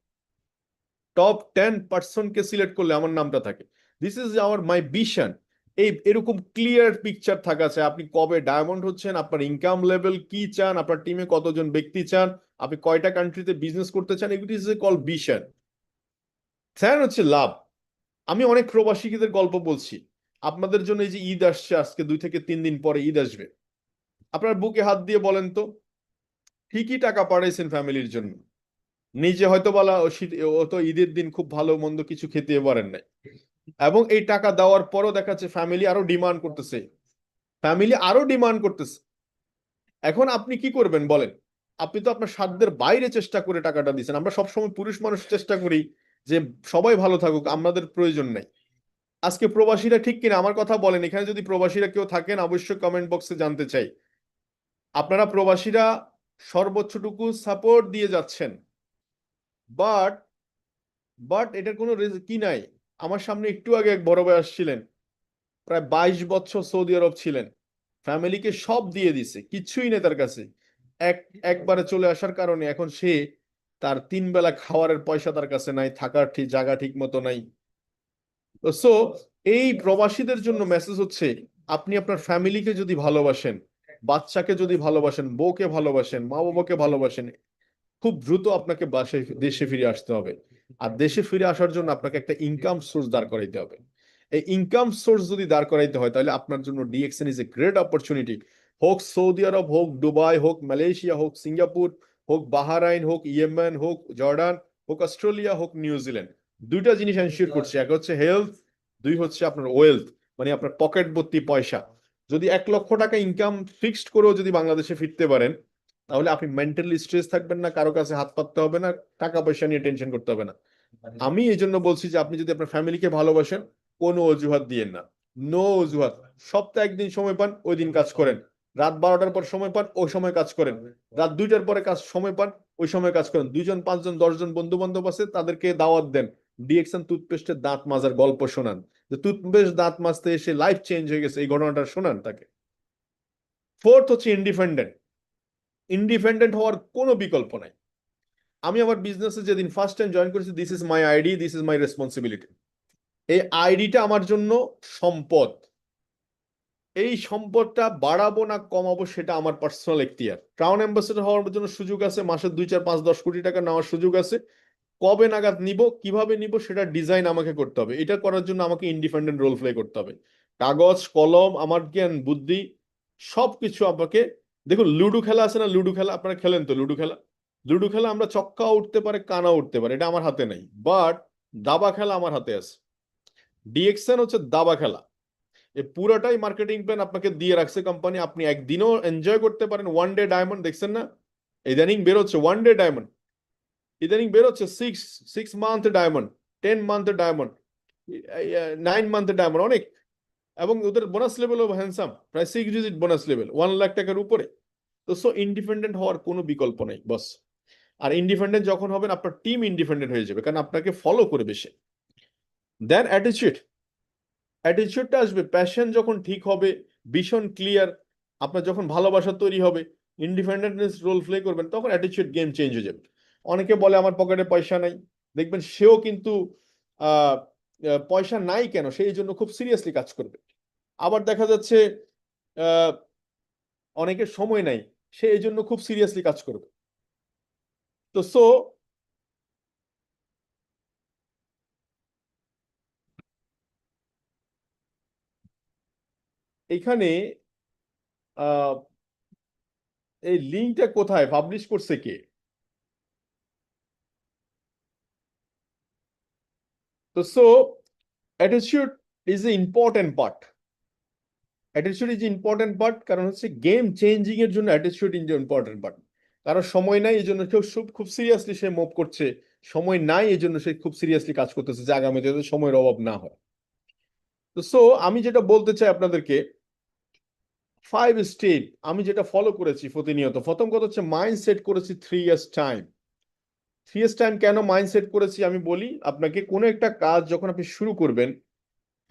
টপ 10% কে সিলেক্ট করলে আমার নামটা থাকে। This is our my vision. এরকম ক্লিয়ার পিকচার থাকা চাই, আপনি কবে ডায়মন্ড হচ্ছেন, আপনার ইনকাম লেভেল কি চান, আপনার টিমে কতজন ব্যক্তি চান, আপনি কয়টা কান্ট্রিতে বিজনেস করতে চান, এগুলি ইজ কল ভিশন। স্যার হচ্ছে লাভ। আমি অনেক প্রবাসীদের গল্প বলছি আপনাদের জন্য। এই যে ঈদ আসছে, আজকে 2 থেকে 3 দিন পরে ঈদ আসবে, আপনার বুকে হাত দিয়ে বলেন তো ঠিকই টাকা পাঠাইছেন ফ্যামিলির জন্য, নিজে হয়তো বলা ও তো ঈদের দিন খুব ভালো মন্দ কিছু খেতে পারেন নাই, এবং এই টাকা দেওয়ার পরও দেখা যাচ্ছে ফ্যামিলি আরো ডিমান্ড করতেছে। এখন আপনি কি করবেন বলেন? আপনি তো আপনার সাধ্যের বাইরে চেষ্টা করে টাকাটা দিচ্ছেন। আমরা সবসময় পুরুষ মানুষ চেষ্টা করি যে সবাই ভালো থাকুক, আমাদের প্রয়োজন নাই। আজকে প্রবাসীরা ঠিক কিনা আমার কথা বলেন, এখানে যদি প্রবাসীরা কেউ থাকেন অবশ্যই কমেন্ট বক্সে জানতে চাই। আপনারা প্রবাসীরা সর্বোচ্চটুকু সাপোর্ট দিয়ে যাচ্ছেন, বাট এটার কোনো কি নাই। আমার সামনে একটু আগে এক বড় ভাই আসছিলেন, প্রায় 22 বছর সৌদি আরব ছিলেন, ফ্যামিলিকে সব দিয়ে দিছে, কিচ্ছুই নেই তার কাছে। একবারে চলে আসার কারণে এখন সে তার 3 বেলা খাওয়ারের পয়সা তার কাছে নাই, থাকার ঠিক জায়গা ঠিক মতো নাই। সো এই প্রবাসীদের জন্য মেসেজ হচ্ছে, আপনি আপনার ফ্যামিলিকে যদি ভালোবাসেন, বাচ্চাকে যদি ভালোবাসেন, বউকে ভালোবাসেন, মা বাবাকে ভালোবাসেন, খুব দ্রুত আপনাকে দেশে ফিরে আসতে হবে। আর দেশে ফিরে আসার জন্য আপনাকে একটা ইনকাম সোর্স দাঁড় করাইতে হবে। এই ইনকাম সোর্স যদি দাঁড় করাইতে হয়, তাহলে আপনার জন্য DXN is a great opportunity. হোক সৌদি আরব, হোক দুবাই, হোক মালয়েশিয়া, হোক সিঙ্গাপুর, হোক বাহারাইন, হোক ইয়েমেন, হোক জর্ডান, হোক অস্ট্রেলিয়া, হোক নিউজিল্যান্ড, দুইটা জিনিস এনশিওর করছে। এক হচ্ছে হেলথ, দুই হচ্ছে আপনার ওয়েলথ, মানে আপনার পকেট ভর্তি পয়সা। যদি 1 লক্ষ টাকা ইনকাম ফিক্সড করেও যদি বাংলাদেশে ফিরতে পারেন, তাহলে আপনি মেন্টালি স্ট্রেস থাকবেন না, কারো কাছে হাত পাততে হবে না, টাকা পয়সা নিয়ে টেনশন করতে হবে না। আমি এই জন্য বলছি যে আপনি যদি আপনার ফ্যামিলিকে ভালোবাসেন, কোনো অজুহাত দিয়েন না, নো অজুহাত। সপ্তাহে একদিন সময় পান, ওই দিন কাজ করেন। রাত 12টার পর সময় পান, ওই সময় কাজ করেন। রাত 2টার পরে সময় পান, ওই সময় কাজ করেন। 2 জন 5 জন 10 জন বন্ধু বান্ধব আছে, তাদেরকে দাওয়াত দেন, ডিএক্সএন টুথপেস্টের দাঁত মাজার গল্প শোনান, যে টুথপেস্ট দাঁত মাজতে এসে লাইফ চেঞ্জ হয়ে গেছে, এই ঘটনাটা শোনান তাকে। ফোর্থ হচ্ছে ইন্ডিপেন্ডেন্ট। ইন্ডিপেন্ডেন্ট হওয়ার কোনো বিকল্প নাই। আমি আমার বিজনেসে যেদিন ফার্স্ট টাইম জয়েন করেছি, this is my ID, this is my responsibility. এই আইডিটা আমার জন্য সম্পদ। এই সম্পদটা বাড়াবো না কমাবো সেটা আমার পার্সোনাল এখতিয়ার। ক্রাউন অ্যাম্বাসেডর হওয়ার জন্য সুযোগ আছে, মাসে 2 4 5 10 কোটি টাকা নেওয়ার সুযোগ আছে। কবে নাগাদ নিব, কিভাবে নিব, সেটা ডিজাইন আমাকে করতে হবে। এটা করার জন্য আমাকে ইন্ডিপেন্ডেন্ট রোল প্লে করতে হবে। কাগজ কলম, আমার জ্ঞান বুদ্ধি, সবকিছু আমাকে। দেখুন লুডো খেলা আছে না, লুডো খেলা আপনারা খেলেন তো? লুডো খেলা আমরা চক্কা উঠতে পারে, কানা উঠতে পারে, এটা আমার হাতে নাই, বাট দাবা খেলা আমার হাতে আছে। ডিএক্সএন হচ্ছে দাবা খেলা। এই পুরোটাই মার্কেটিং প্ল্যান আপনাকে দিয়ে রাখছে কোম্পানি, আপনি একদিনও এনজয় করতে পারেন। 1 ডে ডায়মন্ড দেখছেন না? ইদানিং বেরোচ্ছে 1 ডে ডায়মন্ড, ইদানিং বেরোচ্ছে 6 month diamond, 10 month diamond, 9 month diamond, অনেক। এবং ওদের বোনাস লেভেলও হ্যান্ডসাম, প্রায় 6 ডিজিট বোনাস লেভেল, 1 লাখ টাকার উপরে। তো সো ইন্ডিপেন্ডেন্ট হওয়ার কোনো বিকল্প নেই বস। আর ইন্ডিপেন্ডেন্ট যখন হবেন, আপনার টিম ইন্ডিপেন্ডেন্ট হয়ে যাবে, কারণ আপনাকে ফলো করবে সে। দেন অ্যাটিচিউডটা আসবে, প্যাশন যখন ঠিক হবে, ভীষণ ক্লিয়ার, আপনার যখন ভালোবাসা তৈরি হবে, ইন্ডিপেন্ডেন্স রোল প্লে করবেন, তখন অ্যাটিচিউড গেম চেঞ্জ হয়ে যাবে। অনেকে বলে আমার পকেটে পয়সা নাই, দেখবেন সেও কিন্তু আহ পয়সা নাই কেন সেই জন্য খুব সিরিয়াসলি কাজ করবে। আবার দেখা যাচ্ছে আহ অনেকের সময় নাই, সে এই জন্য খুব সিরিয়াসলি কাজ করবে। তো সো এইখানে আহ এই লিঙ্কটা কোথায় পাবলিশ করছে কে? তো so attitude is a important part. Attitude is important part, কারণ হচ্ছে গেম চেঞ্জিং এর জন্য অ্যাটিটিউড ইজ ইম্পর্টেন্ট পার্ট। কারণ সময় নাই এই জন্য কেউ খুব সিরিয়াসলি সে মুভ করছে, সময় নাই এই জন্য সে খুব সিরিয়াসলি কাজ করতেছে, যে আগামীতে যাতে সময়ের অভাব না হয়। তো সো আমি যেটা বলতে চাই আপনাদেরকে, 5 স্টেপ আমি যেটা ফলো করেছি প্রতিনিয়ত। প্রথম কথা হচ্ছে মাইন্ড সেট করেছি 3 ইয়ার্স টাইম। 3 ইয়ার্স টাইম কেন মাইন্ড সেট করেছি আমি বলি আপনাকে। কোনো একটা কাজ যখন আপনি শুরু করবেন,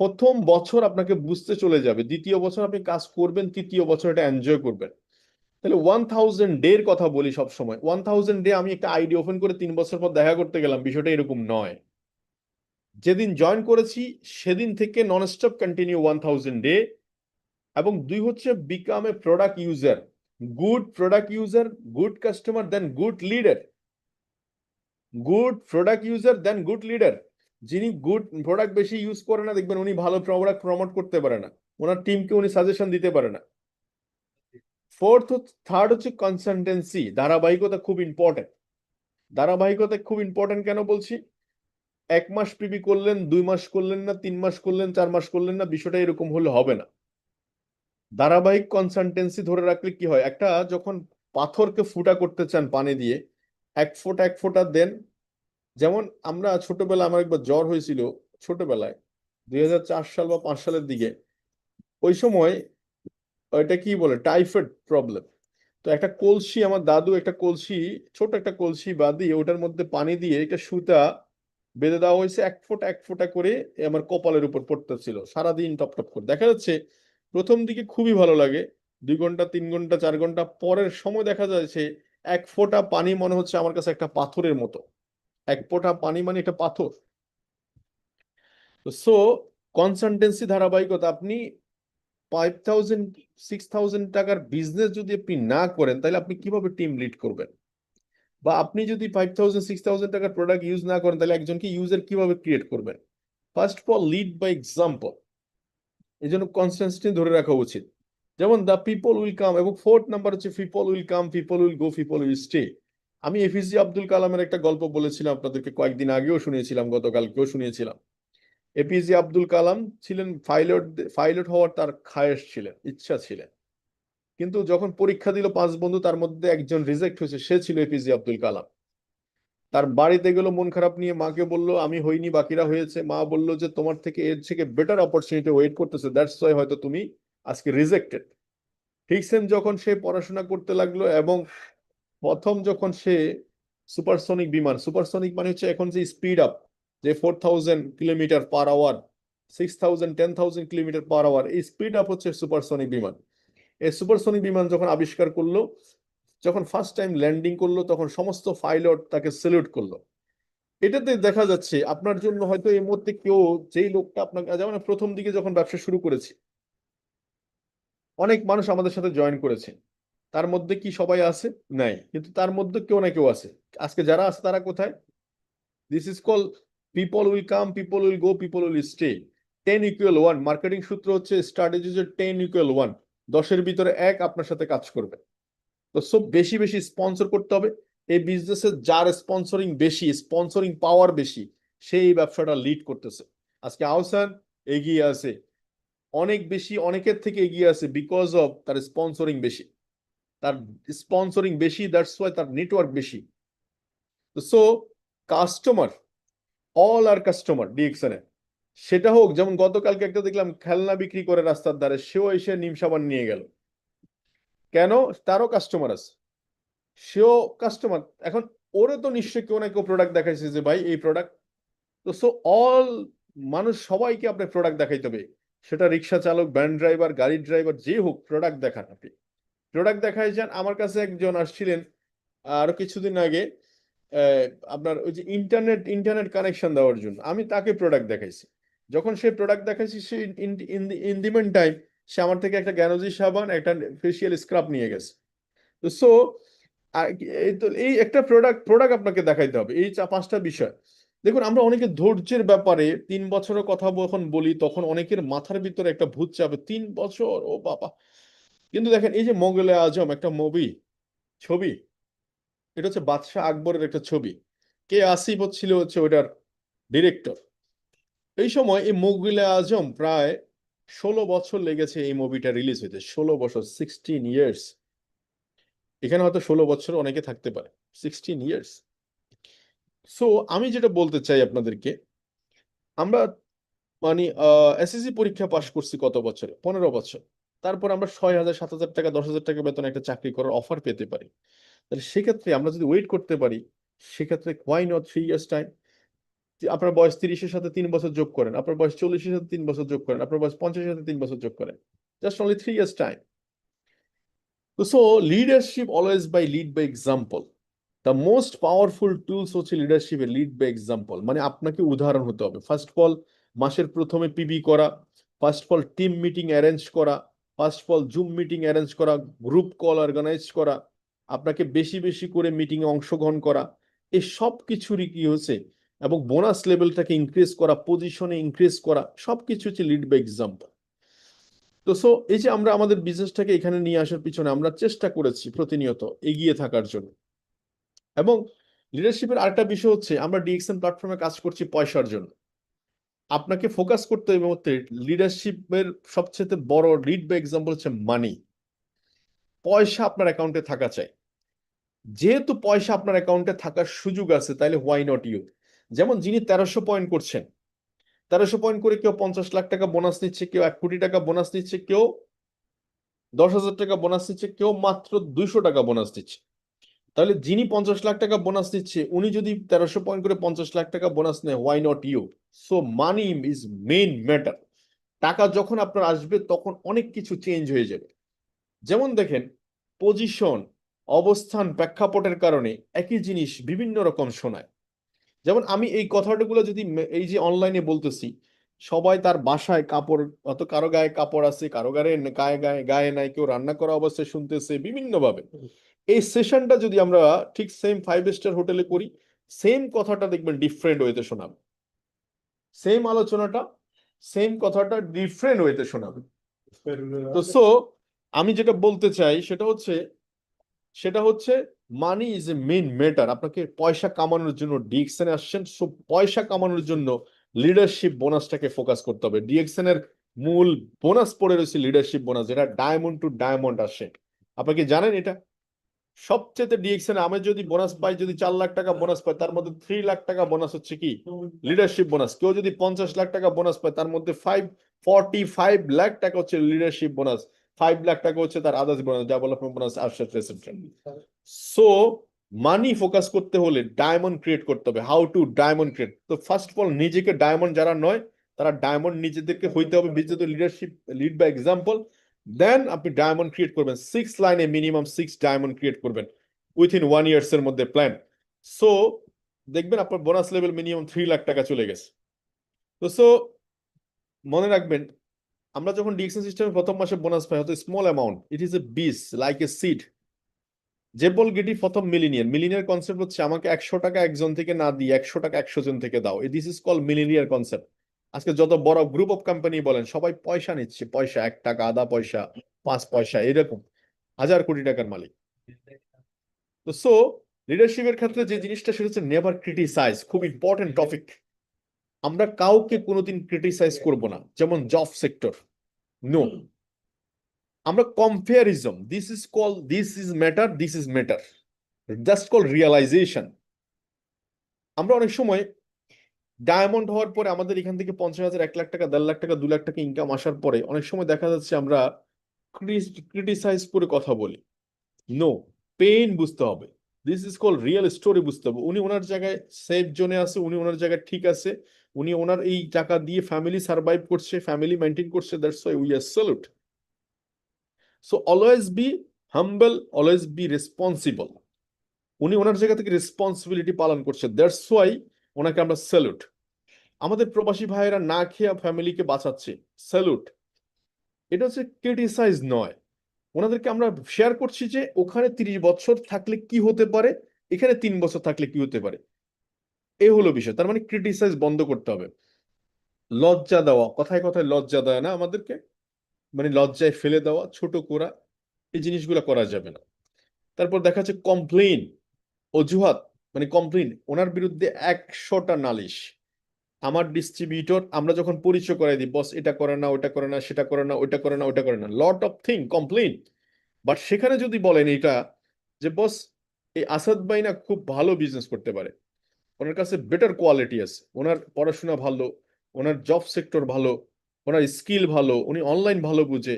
প্রথম বছর আপনাকে বুঝতে চলে যাবে, দ্বিতীয় বছর আপনি কাজ করবেন, তৃতীয় বছর এটা এনজয় করবেন। তাহলে 1000 ডে কথা বলি সব সময়। 1000 ডে আমি একটা আইডি ওপেন করে 3 বছর পর দেখা করতে গেলাম, বিষয়টা এরকম নয়। যেদিন জয়েন করেছি সেদিন থেকে ননস্টপ কন্টিনিউ 1000 ডে, এবং 2 হচ্ছে become a product user, good product user, good customer, then good leader. Good product user then good leader. যিনি গুড প্রোডাক্ট বেশি ইউজ করে না, দেখবেন উনি ভালো প্রোডাক্ট প্রমোট করতে পারে না, ওনার টিমকে উনি সাজেশন দিতে পারে না। থার্ড হচ্ছে কনসিস্টেন্সি, ধারাবাহিকতা খুব ইম্পর্টেন্ট। ধারাবাহিকতা খুব ইম্পর্টেন্ট কেন বলছি? 1 মাস পিবি করলেন, 2 মাস করলেন না, 3 মাস করলেন, 4 মাস করলেন না, বিষয়টা এরকম হলে হবে না। ধারাবাহিক কনসিস্টেন্সি ধরে রাখলে কি হয়, একটা যখন পাথরকে ফুটা করতে চান পানি দিয়ে, 1 ফোঁটা 1 ফোঁটা দেন। যেমন আমরা ছোটবেলায়, আমার একবার জ্বর হয়েছিল ছোটবেলায়, 2004 সাল বা 5 সালের দিকে। ওই সময় ওইটা কি বলে, টাইফয়েড প্রবলেম। তো একটা কলসি, আমার দাদু একটা কলসি, ছোট একটা কলসি বাদিয়ে ওটার মধ্যে পানি দিয়ে একটা সুতা বেঁধে দেওয়া হয়েছে, 1 ফোঁটা 1 ফোঁটা করে আমার কপালের উপর পড়তেছিল সারাদিন টপ টপ করে। দেখা যাচ্ছে প্রথম দিকে খুবই ভালো লাগে, 2 ঘন্টা 3 ঘন্টা 4 ঘন্টা পরের সময় দেখা যাচ্ছে 1 ফোঁটা পানি মনে হচ্ছে আমার কাছে একটা পাথরের মতো। 1 ফোঁটা পানি মানে একটা পাথর। সো কনসিস্টেন্সি, ধারাবাহিকতা। আপনি 5000 6000 টাকার বিজনেস যদি আপনি না করেন, তাহলে আপনি কিভাবে টিম লিড করবেন? বা আপনি যদি 5000 6000 টাকার প্রোডাক্ট ইউজ না করেন, তাহলে একজনকে ইউজার কিভাবে ক্রিয়েট করবেন? First of all, lead by example. এই জন্য কনসিস্টেন্সি ধরে রাখা উচিত। যেমন দ্য পিপল উইল কাম, এবং 4th নাম্বার হচ্ছে people will come, people will go, people will stay. আমি এপিজে আব্দুল কালামের একটা গল্প বলেছিলাম আপনাদেরকে, কয়েকদিন আগেও শুনিয়েছিলাম, গতকালকেও শুনিয়েছিলাম। এপিজে আব্দুল কালাম ছিলেন পাইলট, পাইলট হওয়ার তার খায়েশ ছিলেন, ইচ্ছা ছিলেন। কিন্তু যখন পরীক্ষা দিল 5 বন্ধু, তার মধ্যে একজন রিজেক্ট হয়েছে, সে ছিল এপিজে আব্দুল কালাম। তার বাড়িতে গেল মন খারাপ নিয়ে, মাকে বলল আমি হইনি, বাকিরা হয়েছে। মা বলল যে তোমার থেকে এর থেকে বেটার অপরচুনিটি ওয়েট করতেছে, দ্যাটস ওয়াই হয়তো তুমি আজকে রিজেক্টেড। ঠিক সেম যখন সে পড়াশোনা করতে লাগলো, এবং প্রথম যখন সে সুপারসনিক বিমান, সুপারসনিক মানে হচ্ছে এখন যে স্পিড আপ, যে 4000 kilometre per hour, 6000 10,000 kilometre per hour, এই স্পিড আপ হচ্ছে সুপারসনিক বিমান। এই সুপারসনিক বিমান যখন আবিষ্কার করলো, যখন ফার্স্ট টাইম ল্যান্ডিং করলো, তখন সমস্ত পাইলট তাকে স্যালুট করলো। এটাতে দেখা যাচ্ছে আপনার জন্য হয়তো এই মুহূর্তে কেউ, যেই লোকটা আপনাকে, যেমন প্রথম দিকে যখন ব্যবসা শুরু করেছি, অনেক মানুষ আমাদের সাথে জয়েন করেছে, তার মধ্যে কি সবাই আছে? নাই, কিন্তু তার মধ্যে কেউ না কেউ আছে। আজকে যারা আছে তারা কোথায়? This is call people will come, people will go, people will stay. 10 = 1 marketing সূত্র হচ্ছে, স্ট্র্যাটেজি হচ্ছে 10 = 1, 10-এর ভিতরে 1 আপনার সাথে কাজ করবে। তো সব বেশি বেশি স্পন্সর করতে হবে। এই বিজনেসে যার স্পন্সরিং বেশি, স্পন্সরিং পাওয়ার বেশি, সেই ব্যবসাটা লিড করতেছে। আজকে আহসান এগিয়ে আছে, অনেক বেশি, অনেকের থেকে এগিয়ে আছে, বিকজ অফ তার স্পন্সরিং বেশি। তার স্পন্সরিং বেশি, দ্যাটস ওয়াই তার নেটওয়ার্ক বেশি। সো কাস্টমার, অল আর কাস্টমার ডিএক্সএন এ। সেটা হোক, যেমন গতকালকে একটা দেখলাম খেলনা বিক্রি করে রাস্তার ধারে, সেও এসে নিম সাবান নিয়ে গেল। কেন? তারও কাস্টমার আছে, সেও কাস্টমার। এখন ওরে তো নিশ্চয়ই কেউ না কেউ প্রোডাক্ট দেখাইছে যে ভাই এই প্রোডাক্ট। তো সো অল মানুষ, সবাইকে আপনি প্রোডাক্ট দেখাইতে হবে। সেটা রিক্সা চালক, ভ্যান ড্রাইভার, গাড়ির ড্রাইভার, যে হোক, প্রোডাক্ট দেখান আপনি। প্রোডাক্ট দেখাই যান। আমার কাছে একজন আসছিলেন আরো কিছুদিন আগে, আহ, আপনার ওই যে ইন্টারনেট কানেকশন দেওয়ার জন্য, আমি তাকে প্রোডাক্ট দেখাইছি। যখন সে প্রোডাক্ট দেখাইছি, সে ইন দি মেন টাইম সে আমার থেকে একটা জ্ঞানজি সাবান, একটা ফেসিয়াল স্ক্রাব নিয়ে গেছে। তো সো এই তো এই একটা প্রোডাক্ট প্রোডাক্ট আপনাকে দেখাইতে হবে, এই 5টা বিষয়। দেখুন, আমরা অনেকে ধৈর্যের ব্যাপারে 3 বছরের কথা যখন বলি, তখন অনেকের মাথার ভিতরে একটা ভূত চাপে, 3 বছর, ও বাবা। কিন্তু দেখেন, এই যে মোগলে আজম একটা ছবি, এটা হচ্ছে বাদশাহ আকবরের একটা ছবি। কে আসিফ ছিল হচ্ছে ওটার ডিরেক্টর। এই সময় এই মুঘল আজম প্রায় 16 বছর লেগেছে এই মুভিটা রিলিজ হইতে, 16 বছর, 16 ইয়ার্স। এখানে হয়তো 16 বছর অনেকে থাকতে পারে, 16 ইয়ার্স। সো আমি যেটা বলতে চাই আপনাদেরকে, আমরা মানে এসএসসি পরীক্ষা পাশ করছি কত বছরে? 15 বছর। তারপর আমরা 6,000 7,000 টাকা 10,000 টাকা বেতন একটা চাকরি করার অফার পেতে পারি। তাহলে সেক্ষেত্রে আমরা যদি ওয়েট করতে পারি, সেক্ষেত্রে হোয়াই নট 3 ইয়ার্স টাইম? আপনার বয়স 30-এর সাথে 3 বছর যোগ করেন, আপনার বয়স 40-এর সাথে 3 বছর যোগ করেন, আপনার বয়স 50-এর সাথে 3 বছর যোগ করেন, জাস্ট অনলি 3 ইয়ার্স টাইম। তো so leadership always by lead by example. The most powerful tools হচ্ছে লিডারশিপের লিড বাই এক্সাম্পল, মানে আপনাকে উদাহরণ হতে হবে। ফার্স্ট অফ অল মাসের প্রথমে পিবি করা, first of all team meeting arrange করা, first of all zoom meeting arrange করা, গ্রুপ কল অর্গানাইজ করা, আপনাকে বেশি বেশি করে মিটিং এ অংশগ্রহণ করা, এই সব কিছুরই কি হচ্ছে, এবং বোনাস লেভেলটাকে ইনক্রিজ করা, পজিশনে ইনক্রিজ করা, সবকিছু হচ্ছে লিড বাই এক্সাম্পল। তো সো এই যে আমরা আমাদের বিজনেসটাকে এখানে নিয়ে আসার পিছনে আমরা চেষ্টা করেছি প্রতিনিয়ত এগিয়ে থাকার জন্য। এবং লিডারশিপের আরেকটা বিষয় হচ্ছে আমরা ডিএক্সএন প্ল্যাটফর্মে কাজ করছি পয়সার জন্য। আপনাকে ফোকাস করতে হবে মধ্যে লিডারশিপের সবচেয়ে বড় লিড বাই এক্সাম্পল হচ্ছে মানি। পয়সা আপনার অ্যাকাউন্টে থাকা চাই। যেহেতু পয়সা আপনার অ্যাকাউন্টে থাকার সুযোগ আছে, তাহলে হোয়াই নট ইউ। যেমন যিনি 1300 পয়েন্ট করছেন, 1300 পয়েন্ট করে কেউ 50 লাখ টাকা বোনাস নিচ্ছে, কেউ 1 কোটি টাকা বোনাস নিচ্ছে, কেউ 10,000 টাকা বোনাস নিচ্ছে, কেউ মাত্র 200 টাকা বোনাস দিচ্ছে। তাহলে যিনি 50 লাখ টাকা বোনাস নিচ্ছে, উনি যদি 1300 পয়েন্ট করে 50 লাখ টাকা বোনাস নেয়, why not you? So money is main matter. টাকা যখন আপনার আসবে তখন অনেক কিছু চেঞ্জ হয়ে যাবে। যেমন দেখেন, পজিশন, অবস্থান, প্রেক্ষাপটের কারণে একই জিনিস বিভিন্ন রকম শোনায়। যেমন আমি এই কথাগুলো যদি এই যে অনলাইনে বলতেছি, সবাই তার বাসায় কাপড়, অত কারো গায়ে কাপড় আছে, কারো গায়ে গায়ে গায়ে গায়ে নাই, কেউ রান্না করা অবস্থায় শুনতেছে বিভিন্ন ভাবে। এই সেশনটা যদি আমরা ঠিক সেম 5 স্টার হোটেলে করি, সেম কথাটা দেখবেন ডিফারেন্ট ওয়েতে শোনাবে। সেম আলোচনাটা, সেম কথাটা ডিফারেন্ট ওয়েতে শোনাবে। তো সো আমি যেটা বলতে চাই সেটা হচ্ছে money is a main matter. আপনাকে পয়সা কামানোর জন্য ডিএক্সএন আসছেন, সো পয়সা কামানোর জন্য লিডারশিপ বোনাসটাকে ফোকাস করতে হবে। ডিএক্সএন এর মূল বোনাস পড়ে রয়েছে লিডারশিপ বোনাস, যেটা ডায়মন্ড টু ডায়মন্ড আসে। আপনাকে জানেন এটা সবচেয়ে ডিএক্সএন আমি যদি বোনাস পাই, যদি 4 লাখ টাকা বোনাস পাই, তার মধ্যে 3 লাখ টাকা বোনাস হচ্ছে কি লিডারশিপ বোনাস। কেউ যদি 50 লাখ টাকা বোনাস পায়, তার মধ্যে 45 লাখ টাকা হচ্ছে লিডারশিপ বোনাস, 5 লাখ টাকা হচ্ছে তার others bonus, development bonus, arts reception. So মানি ফোকাস করতে হলে ডায়মন্ড ক্রিয়েট করতে হবে। How to diamond create? তো ফার্স্ট অফ অল নিজেকে ডায়মন্ড যারা নয়, তারা ডায়মন্ড নিজেদেরকে হইতে হবে, বিশেষত লিডারশিপ লিড বাই এক্সাম্পল। দেন আপনি ডায়মন্ড ক্রিয়েট করবেন, 6 লাইনে মিনিমাম 6 ডায়মন্ড ক্রিয়েট করবেন উইথিন 1 ইয়ার্স এর মধ্যে প্ল্যান। সো দেখবেন আপনার বোনাস লেভেল মিনিমাম 3 লাখ টাকা চলে গেছে। তো সো মনে রাখবেন, আমরা যখন ডিএক্সএন সিস্টেমে প্রথম মাসে বোনাস পাই, হয়তো small amount, it is a বিস লাইক এ সিড। যে বল গেটি প্রথম মিলিনিয়ার কনসেপ্ট হচ্ছে আমাকে 100 টাকা একজন থেকে না দিয়ে 100 টাকা 100 জন থেকে দাও। This is call millionaire concept. আজকে যত বড় গ্রুপ অফ কোম্পানি বলেন, সবাই পয়সা নিচ্ছে, পয়সা 1 টাকা, আধা পয়সা, 5 পয়সা, এরকম হাজার কোটি টাকার মালিক। তো সো লিডারশিপের ক্ষেত্রে যে জিনিসটা, সেটা হচ্ছে নেভার ক্রিটিসাইজ। খুব ইম্পর্টেন্ট টপিক। আমরা কাউকে কোনোদিন ক্রিটিসাইজ করব না। যেমন জব সেক্টর, নো। আমরা comparison, this is matter, this is matter, just call realisation. আমরা অনেক সময় ডায়মন্ড হওয়ার পরে আমাদের এখান থেকে 50,000, 1 লাখ টাকা, 1.5 লাখ টাকা, 2 লাখ টাকা ইনকাম আসার পরে অনেক সময় দেখা যাচ্ছে আমরা ক্রিটিসাইজ করে কথা বলি। নো, পেইন বুঝতে হবে। This is call real story বুঝতে হবে। উনি ওনার জায়গায় সেফ জোনে আছে, উনি ওনার জায়গায় ঠিক আছে, উনি ওনার এই টাকা দিয়ে ফ্যামিলি সার্ভাইভ করছে, ফ্যামিলি মেনটেন করছে, that's why we are salute. So always be humble, always be responsible. উনি ওনার জায়গা থেকে রেসপন্সিবিলিটি পালন করছে, দ্যাটস ওয়াই ওনাকে আমরা স্যালুট। আমাদের প্রবাসী ভাইয়েরা না খেয়ে ফ্যামিলিকে বাঁচাচ্ছে, স্যালুট। এটা হচ্ছে ক্রিটিসাইজ নয়। ওনাদেরকে আমরা শেয়ার করছি যে ওখানে 30 বছর থাকলে কি হতে পারে, এখানে 3 বছর থাকলে কি হতে পারে। এই হলো বিষয়। তার মানে ক্রিটিসাইজ বন্ধ করতে হবে। লজ্জা দেওয়া, কথায় কথায় লজ্জা দেয় না আমাদেরকে, মানে লজ্জায় ফেলে দেওয়া, ছোট করা, এই জিনিসগুলো করা যাবে না। তারপর দেখা যাচ্ছে কমপ্লেইন, অজুহাত, মানে কমপ্লেইন, ওনার বিরুদ্ধে 100টা নালিশ। আমার ডিস্ট্রিবিউটর, আমরা যখন পরিচয় করাই দিই, বস এটা করে না, ওটা করে না, সেটা করে না, ওটা করে না, ওটা করে না, lot of thing complain. But সেখানে যদি বলেন এটা, যে বস এই আসাদ ভাই না খুব ভালো বিজনেস করতে পারে, ওনার কাছে বেটার কোয়ালিটি আছে, ওনার পড়াশোনা ভালো, ওনার জব সেক্টর ভালো, ওনার স্কিল ভালো, উনি অনলাইন ভালো বুঝে,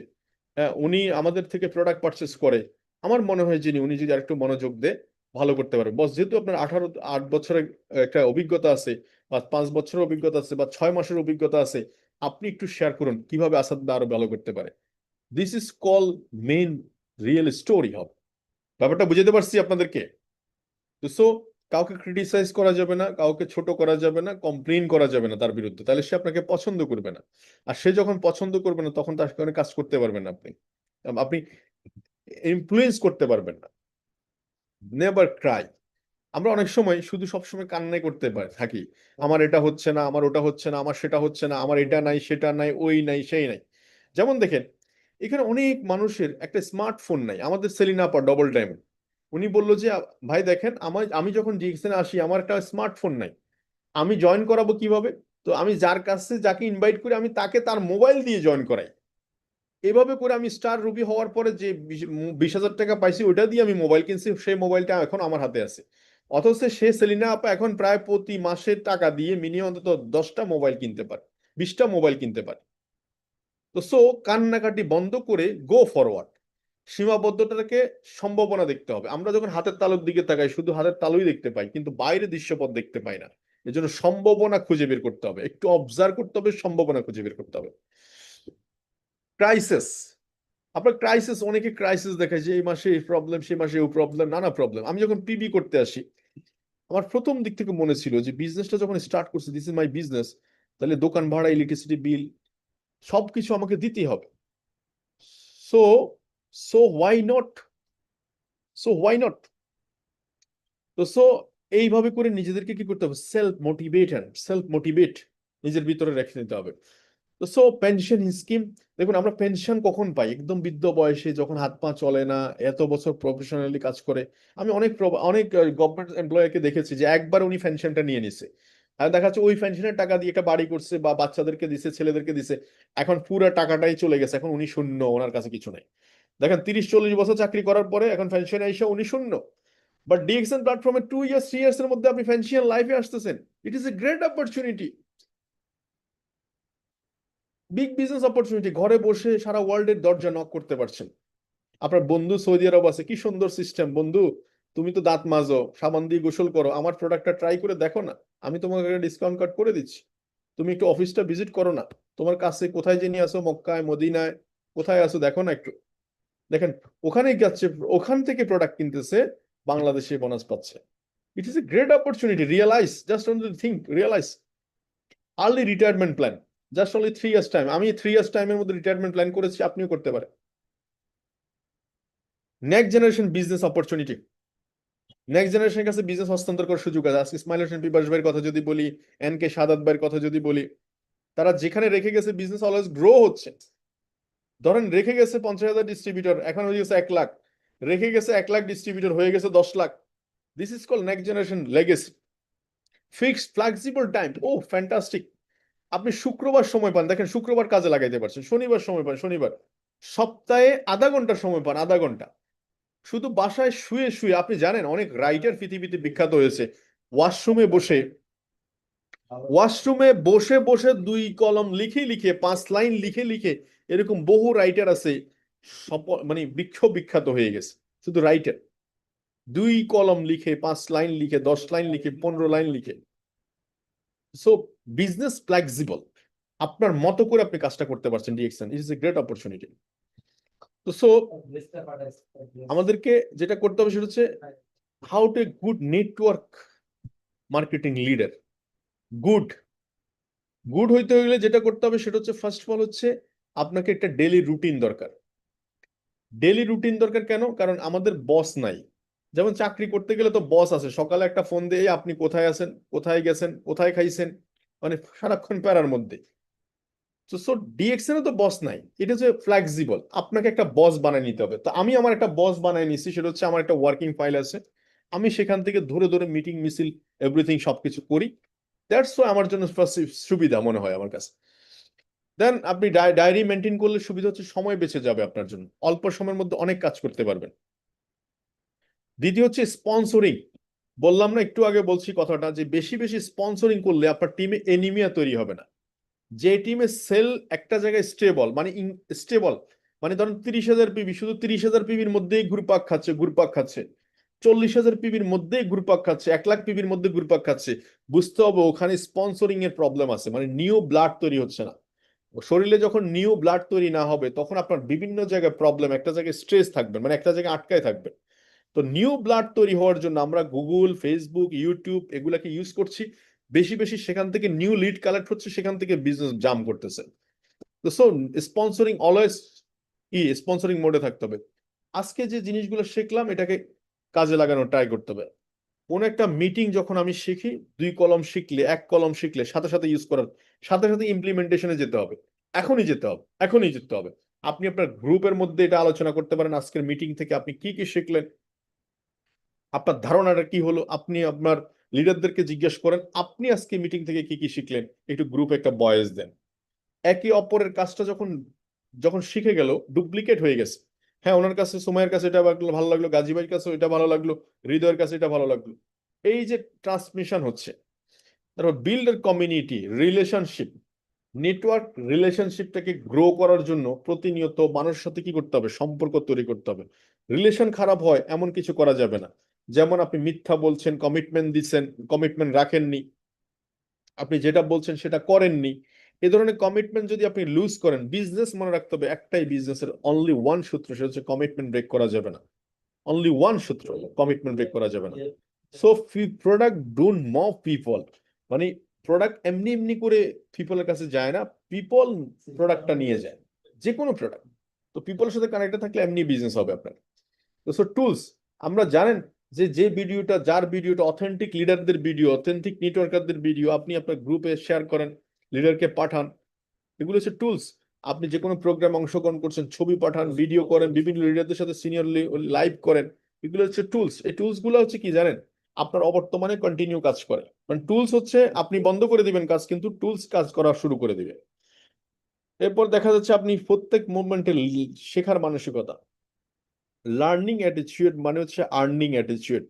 হ্যাঁ উনি আমাদের থেকে প্রোডাক্ট পারচেস করে, আমার মনে হয় যে উনি যদি আরেকটু মনোযোগ দেয় ভালো করতে পারে। বস যেহেতু আপনার 8 বছরের একটা অভিজ্ঞতা আছে, বা 5 বছরের অভিজ্ঞতা আছে, বা 6 মাসের অভিজ্ঞতা আছে, আপনি একটু শেয়ার করুন কিভাবে আসাদ ভাই আরো ভালো করতে পারে। This is call main real story হবে। ব্যাপারটা বুঝাতে পারছি আপনাদেরকে? সো কাউকে ক্রিটিসাইজ করা যাবে না, কাউকে ছোট করা যাবে না, কমপ্লেইন করা যাবে না তার বিরুদ্ধে, তাহলে সে আপনাকে পছন্দ করবে না। আর সে যখন পছন্দ করবে না তখন তার সঙ্গে কাজ করতে পারবেন না আপনি, আপনি ইনফ্লুয়েন্স করতে পারবেন না। Never Cry. আমরা অনেক সময় শুধু সবসময় কান্নাই করতে থাকি, আমার এটা হচ্ছে না, আমার ওটা হচ্ছে না, আমার সেটা হচ্ছে না, আমার এটা নাই, সেটা নাই, ওই নাই, সেই নাই। যেমন দেখেন, এখানে অনেক মানুষের একটা স্মার্টফোন নাই। আমাদের সেলিনা আপা ডবল ডায়মন্ড, উনি বললো যে ভাই দেখেন, আমি যখন ডিএক্সএনে আসি আমার একটা স্মার্টফোন নাই, আমি জয়েন করাবো কিভাবে? তো আমি যার কাছে যাকে ইনভাইট করি আমি তাকে তার মোবাইল দিয়ে জয়েন করাই। এভাবে করে আমি স্টার রুবি হওয়ার পরে যে 20,000 টাকা পাইছি ওটা দিয়ে আমি মোবাইল কিনছি, সেই মোবাইলটা এখন আমার হাতে আছে। অথচ সে সেলিনা আপা এখন প্রায় প্রতি মাসে টাকা দিয়ে মিনিমাম অন্তত 10টা মোবাইল কিনতে পারে, 20টা মোবাইল কিনতে পারে। তো কান্নাকাটি বন্ধ করে গো ফরওয়ার্ড। সীমাবদ্ধতাকে সম্ভাবনা দেখতে হবে। আমরা যখন হাতের তালুর দিকে তাকাই শুধু হাতের তালুই দেখতে পাই, কিন্তু বাইরে দৃশ্যপট দেখতে পাই না। এজন্য সম্ভাবনা খুঁজে বের করতে হবে, একটু অবজার্ভ করতে হবে, সম্ভাবনা খুঁজে বের করতে হবে। ক্রাইসিস, আপনার ক্রাইসিস, অনেকে ক্রাইসিস দেখায় যে এই মাসে এই প্রবলেম, সেই মাসে ও প্রবলেম, নানা প্রবলেম। আমি যখন পিবি করতে আসি আমার প্রথম দিক থেকে মনে ছিল যে বিজনেসটা যখন স্টার্ট করছি, দিস ইজ মাই বিজনেস, তাহলে দোকান ভাড়া, ইলেকট্রিসিটি বিল সবকিছু আমাকে দিতেই হবে। So so why not, so why not. তো এইভাবে করে নিজেদেরকে কি করতে হবে, সেলফ মোটিভেট নিজের ভিতরে রেখে নিতে হবে। তো পেনশন স্কিম, দেখুন আমরা পেনশন কখন পাই? একদম বৃদ্ধ বয়সে, যখন হাত পা চলে না, এত বছর প্রফেশনালি কাজ করে। আমি অনেক গভর্নমেন্ট এমপ্লয়িকে দেখেছি যে একবার উনি পেনশনটা নিয়ে নিছে, আর দেখা যাচ্ছে ওই পেনশনের টাকা দিয়ে একটা বাড়ি করছে বা বাচ্চাদেরকে দিছে, ছেলেদেরকে দিছে, এখন পুরো টাকাটাই চলে গেছে, এখন উনি শূন্য, ওনার কাছে কিছু নেই। দেখেন 30-40 বছর চাকরি করার পরে এখন পেনশনে এসে উনি শূন্য। বাট ডিএক্সএন প্ল্যাটফর্মে 2 ইয়ার্স 3 ইয়ার্স এর মধ্যে আপনি পেনশন লাইফে আসতেছেন। It is a great opportunity, big business opportunity. ঘরে বসে সারা ওয়ার্ল্ডের দরজা নক করতে পারছেন। আপনার বন্ধু সৌদি আরব আছে, কি সুন্দর সিস্টেম। বন্ধু তুমি তো দাঁত মাজো, সাবান দিয়ে গোসল করো, আমার প্রোডাক্টটা ট্রাই করে দেখো না, আমি তোমাকে ডিসকাউন্ট কার্ড করে দিচ্ছি, তুমি একটু অফিসটা ভিজিট করো না, তোমার কাছে কোথায় জেনে আসো, মক্কায়, মদিনায়, কোথায় আসো দেখো না একটু। দেখেন, ওখানেই যাচ্ছে, ওখান থেকে প্রোডাক্ট কিনতেছে, বাংলাদেশে বোনাস পাচ্ছে। It is a great opportunity. Realise, just only think, realise. Early retirement plan, just only 3 years time. আমি 3 ইয়ার্স টাইমের মধ্যে রিটায়ারমেন্ট প্ল্যান করেছি, আপনিও করতে পারেন। Next generation business opportunity, next জেনারেশনের কাছে বিজনেস হস্তান্তর করার সুযোগ আছে। আজকে ইসমাইল হোসেন পিপাস ভাইয়ের কথা যদি বলি, এন.কে. সাদাত ভাইয়ের কথা যদি বলি, তারা যেখানে রেখে গেছে বিজনেস অলওয়েজ গ্রো হচ্ছে। ধরেন রেখে গেছে 50,000 ডিস্ট্রিবিউটর, এখন হয়ে গেছে 1 লাখ, রেখে গেছে 1 লাখ ডিস্ট্রিবিউটর, হয়ে গেছে 10 lakh. This is call next generation legacy. Fixed flexible time, oh fantastic. আপনি শুক্রবার সময় পান, দেখেন শুক্রবার কাজে লাগাইতে পারছেন, শনিবার সময় পান, শনিবার, সপ্তাহে আধা ঘন্টা সময় পান, আধা ঘন্টা শুধু বাসায় শুয়ে শুয়ে। আপনি জানেন অনেক রাইটার পৃথিবীতে বিখ্যাত হয়েছে ওয়াশরুমে বসে, ওয়াশরুমে বসে বসে 2 কলম লিখে লিখে, 5 লাইন লিখে লিখে, এরকম বহু রাইটার আছে, মানে বিখ্যাত হয়ে গেছে। শুধু রাইটার 2 কলম লিখে, 5 লাইন লিখে, 10 লাইন লিখে, 15 লাইন লিখে। সো বিজনেস ফ্লেক্সিবল, আপনার মতো করে আপনি কাজটা করতে পারছেন। DXN is a great opportunity. তো আমাদেরকে যেটা করতে হবে সেটা হচ্ছে how to a good network marketing leader. Good good হইতে হইলে যেটা করতে হবে সেটা হচ্ছে, ফার্স্ট অফ অল হচ্ছে আপনাকে একটা ডেলি রুটিন দরকার। ডেলি রুটিন দরকার কেন? কারণ আমাদের বস নাই। যেমন চাকরি করতে গেলে তো বস আছে, সকালে একটা ফোন দিয়ে আপনি কোথায় আছেন, কোথায় গেছেন, কোথায় খাইছেন, মানে সারাক্ষণ প্যারার মধ্যে। তো ডিএক্সএন এ তো বস নাই, এটা হচ্ছে ফ্লেক্সিবল। আপনাকে একটা বস বানায় নিতে হবে। তো আমি আমার একটা বস বানায় নিছি, সেটা হচ্ছে আমার একটা ওয়ার্কিং ফাইল আছে, আমি সেখান থেকে ধরে ধরে মিটিং মিছিল এভরিথিং সবকিছু করি। দ্যাটস ওয়াই আমার জন্য সুবিধা মনে হয় আমার কাছে। দেন আপনি ডায়েরি মেনটেন করলে সুবিধা হচ্ছে সময় বেঁচে যাবে আপনার জন্য, অল্প সময়ের মধ্যে অনেক কাজ করতে পারবেন। দ্বিতীয় হচ্ছে স্পন্সরিং। বললাম না একটু আগে, বলছি কথাটা, যে বেশি বেশি স্পন্সরিং করলে আপনার টিমে এনিমিয়া তৈরি হবে না। যে টিমে সেল একটা জায়গায় স্টেবল, মানে স্টেবল, মানে ধরেন 30,000 পিবি, শুধু 30,000 পিবির মধ্যেই ঘুরপাক খাচ্ছে, ঘুরপাক খাচ্ছে, 40,000 পিবির মধ্যেই ঘুরপাক খাচ্ছে, 1 লাখ পিবির মধ্যে ঘুরপাক খাচ্ছে, বুঝতে হবে ওখানে স্পন্সরিং এর প্রবলেম আছে, মানে নিউ ব্লাড তৈরি হচ্ছে না। শরীরে যখন নিউ ব্লাড তৈরি না হবে তখন আপনার বিভিন্ন জায়গায় প্রবলেম, একটা জায়গায় স্ট্রেস থাকবে, মানে একটা জায়গায় আটকায় থাকবে। তো নিউ ব্লাড তৈরি হওয়ার জন্য আমরা গুগল, ফেসবুক, ইউটিউব এগুলাকে ইউজ করছি, বেশি বেশি সেখান থেকে নিউ লিড কালেক্ট হচ্ছে, সেখান থেকে বিজনেস জাম্প করতেছে। তো সো স্পন্সরিং অলওয়েজ স্পন্সরিং মোডে থাকতে হবে। আজকে যে জিনিসগুলো শিখলাম এটাকে কাজে লাগানোর ট্রাই করতে হবে। কোন একটা মিটিং যখন আমি শিখি, 2 কলম শিখলে, 1 কলম শিখলে সাথে সাথে ইউজ করার সাথে সাথে ইমপ্লিমেন্টেশনে যেতে হবে, এখনই যেতে হবে, এখনই যেতে হবে। আপনি আপনার গ্রুপের মধ্যে এটা আলোচনা করতে পারেন, আজকের মিটিং থেকে আপনি কি কি শিখলেন, আপনার ধারণাটা কি হলো, আপনি আপনার লিডারদেরকে জিজ্ঞেস করেন আপনি আজকে মিটিং থেকে কি কি শিখলেন, একটু গ্রুপে একটা ভয়েস দেন। একে অপরের কাজটা যখন যখন শিখে গেল, ডুপ্লিকেট হয়ে গেছে। হ্যাঁ, ওনার কাছে, সময়ের কাছে এটা ভালো লাগলো, গাজী ভাইয়ের কাছে এটা ভালো লাগলো, হৃদয়ের কাছে এটা ভালো লাগলো, এই যে ট্রান্সমিশন হচ্ছে। তারপর বিল্ড এর কমিউনিটি রিলেশনশিপ, নেটওয়ার্ক রিলেশনশিপটাকে গ্রো করার জন্য প্রতিনিয়ত মানুষের সাথে কি করতে হবে, সম্পর্ক তৈরি করতে হবে। রিলেশন খারাপ হয় এমন কিছু করা যাবে না। যেমন আপনি মিথ্যা বলছেন, কমিটমেন্ট দিচ্ছেন, কমিটমেন্ট রাখেননি, আপনি যেটা বলছেন সেটা করেননি, এই ধরনের কমিটমেন্ট যদি আপনি লুজ করেন, বিজনেস মনে রাখতে হবে একটাই বিজনেসের অনলি ওয়ান সূত্র, সেটা হচ্ছে কমিটমেন্ট ব্রেক করা যাবে না। অনলি ওয়ান সূত্র, কমিটমেন্ট ব্রেক করা যাবে না। So product don't mauve people, মানে প্রোডাক্ট এমনি এমনি করে পিপলের কাছে যায় না, পিপল প্রোডাক্টটা নিয়ে যায়, যে কোনো প্রোডাক্ট। তো পিপলের সাথে কানেক্টেড থাকলে এমনি বিজনেস হবে আপনার। তো সো টুলস, আমরা জানেন যে যার ভিডিওটা অথেন্টিক লিডারদের ভিডিও, অথেন্টিক নেটওয়ার্কারদের ভিডিও, আপনি আপনার গ্রুপে শেয়ার করেন, লিডারকে পাঠান, এগুলো হচ্ছে টুলস। আপনি যে কোনো প্রোগ্রামে অংশগ্রহণ করছেন, ছবি পাঠান, ভিডিও করেন, বিভিন্ন লিডারদের সাথে সিনিয়র লাইভ করেন, এগুলো হচ্ছে টুলস। এই টুলস গুলো হচ্ছে কি জানেন, আপনার অবর্তমানে কন্টিনিউ কাজ করে। মানে টুলস হচ্ছে আপনি বন্ধ করে দিবেন কাজ, কিন্তু টুলস কাজ করা শুরু করে দিবে। এরপর দেখা যাচ্ছে আপনি প্রত্যেক মুভমেন্টে শেখার মানসিকতা, লার্নিং অ্যাটিটিউড মানে হচ্ছে earning attitude.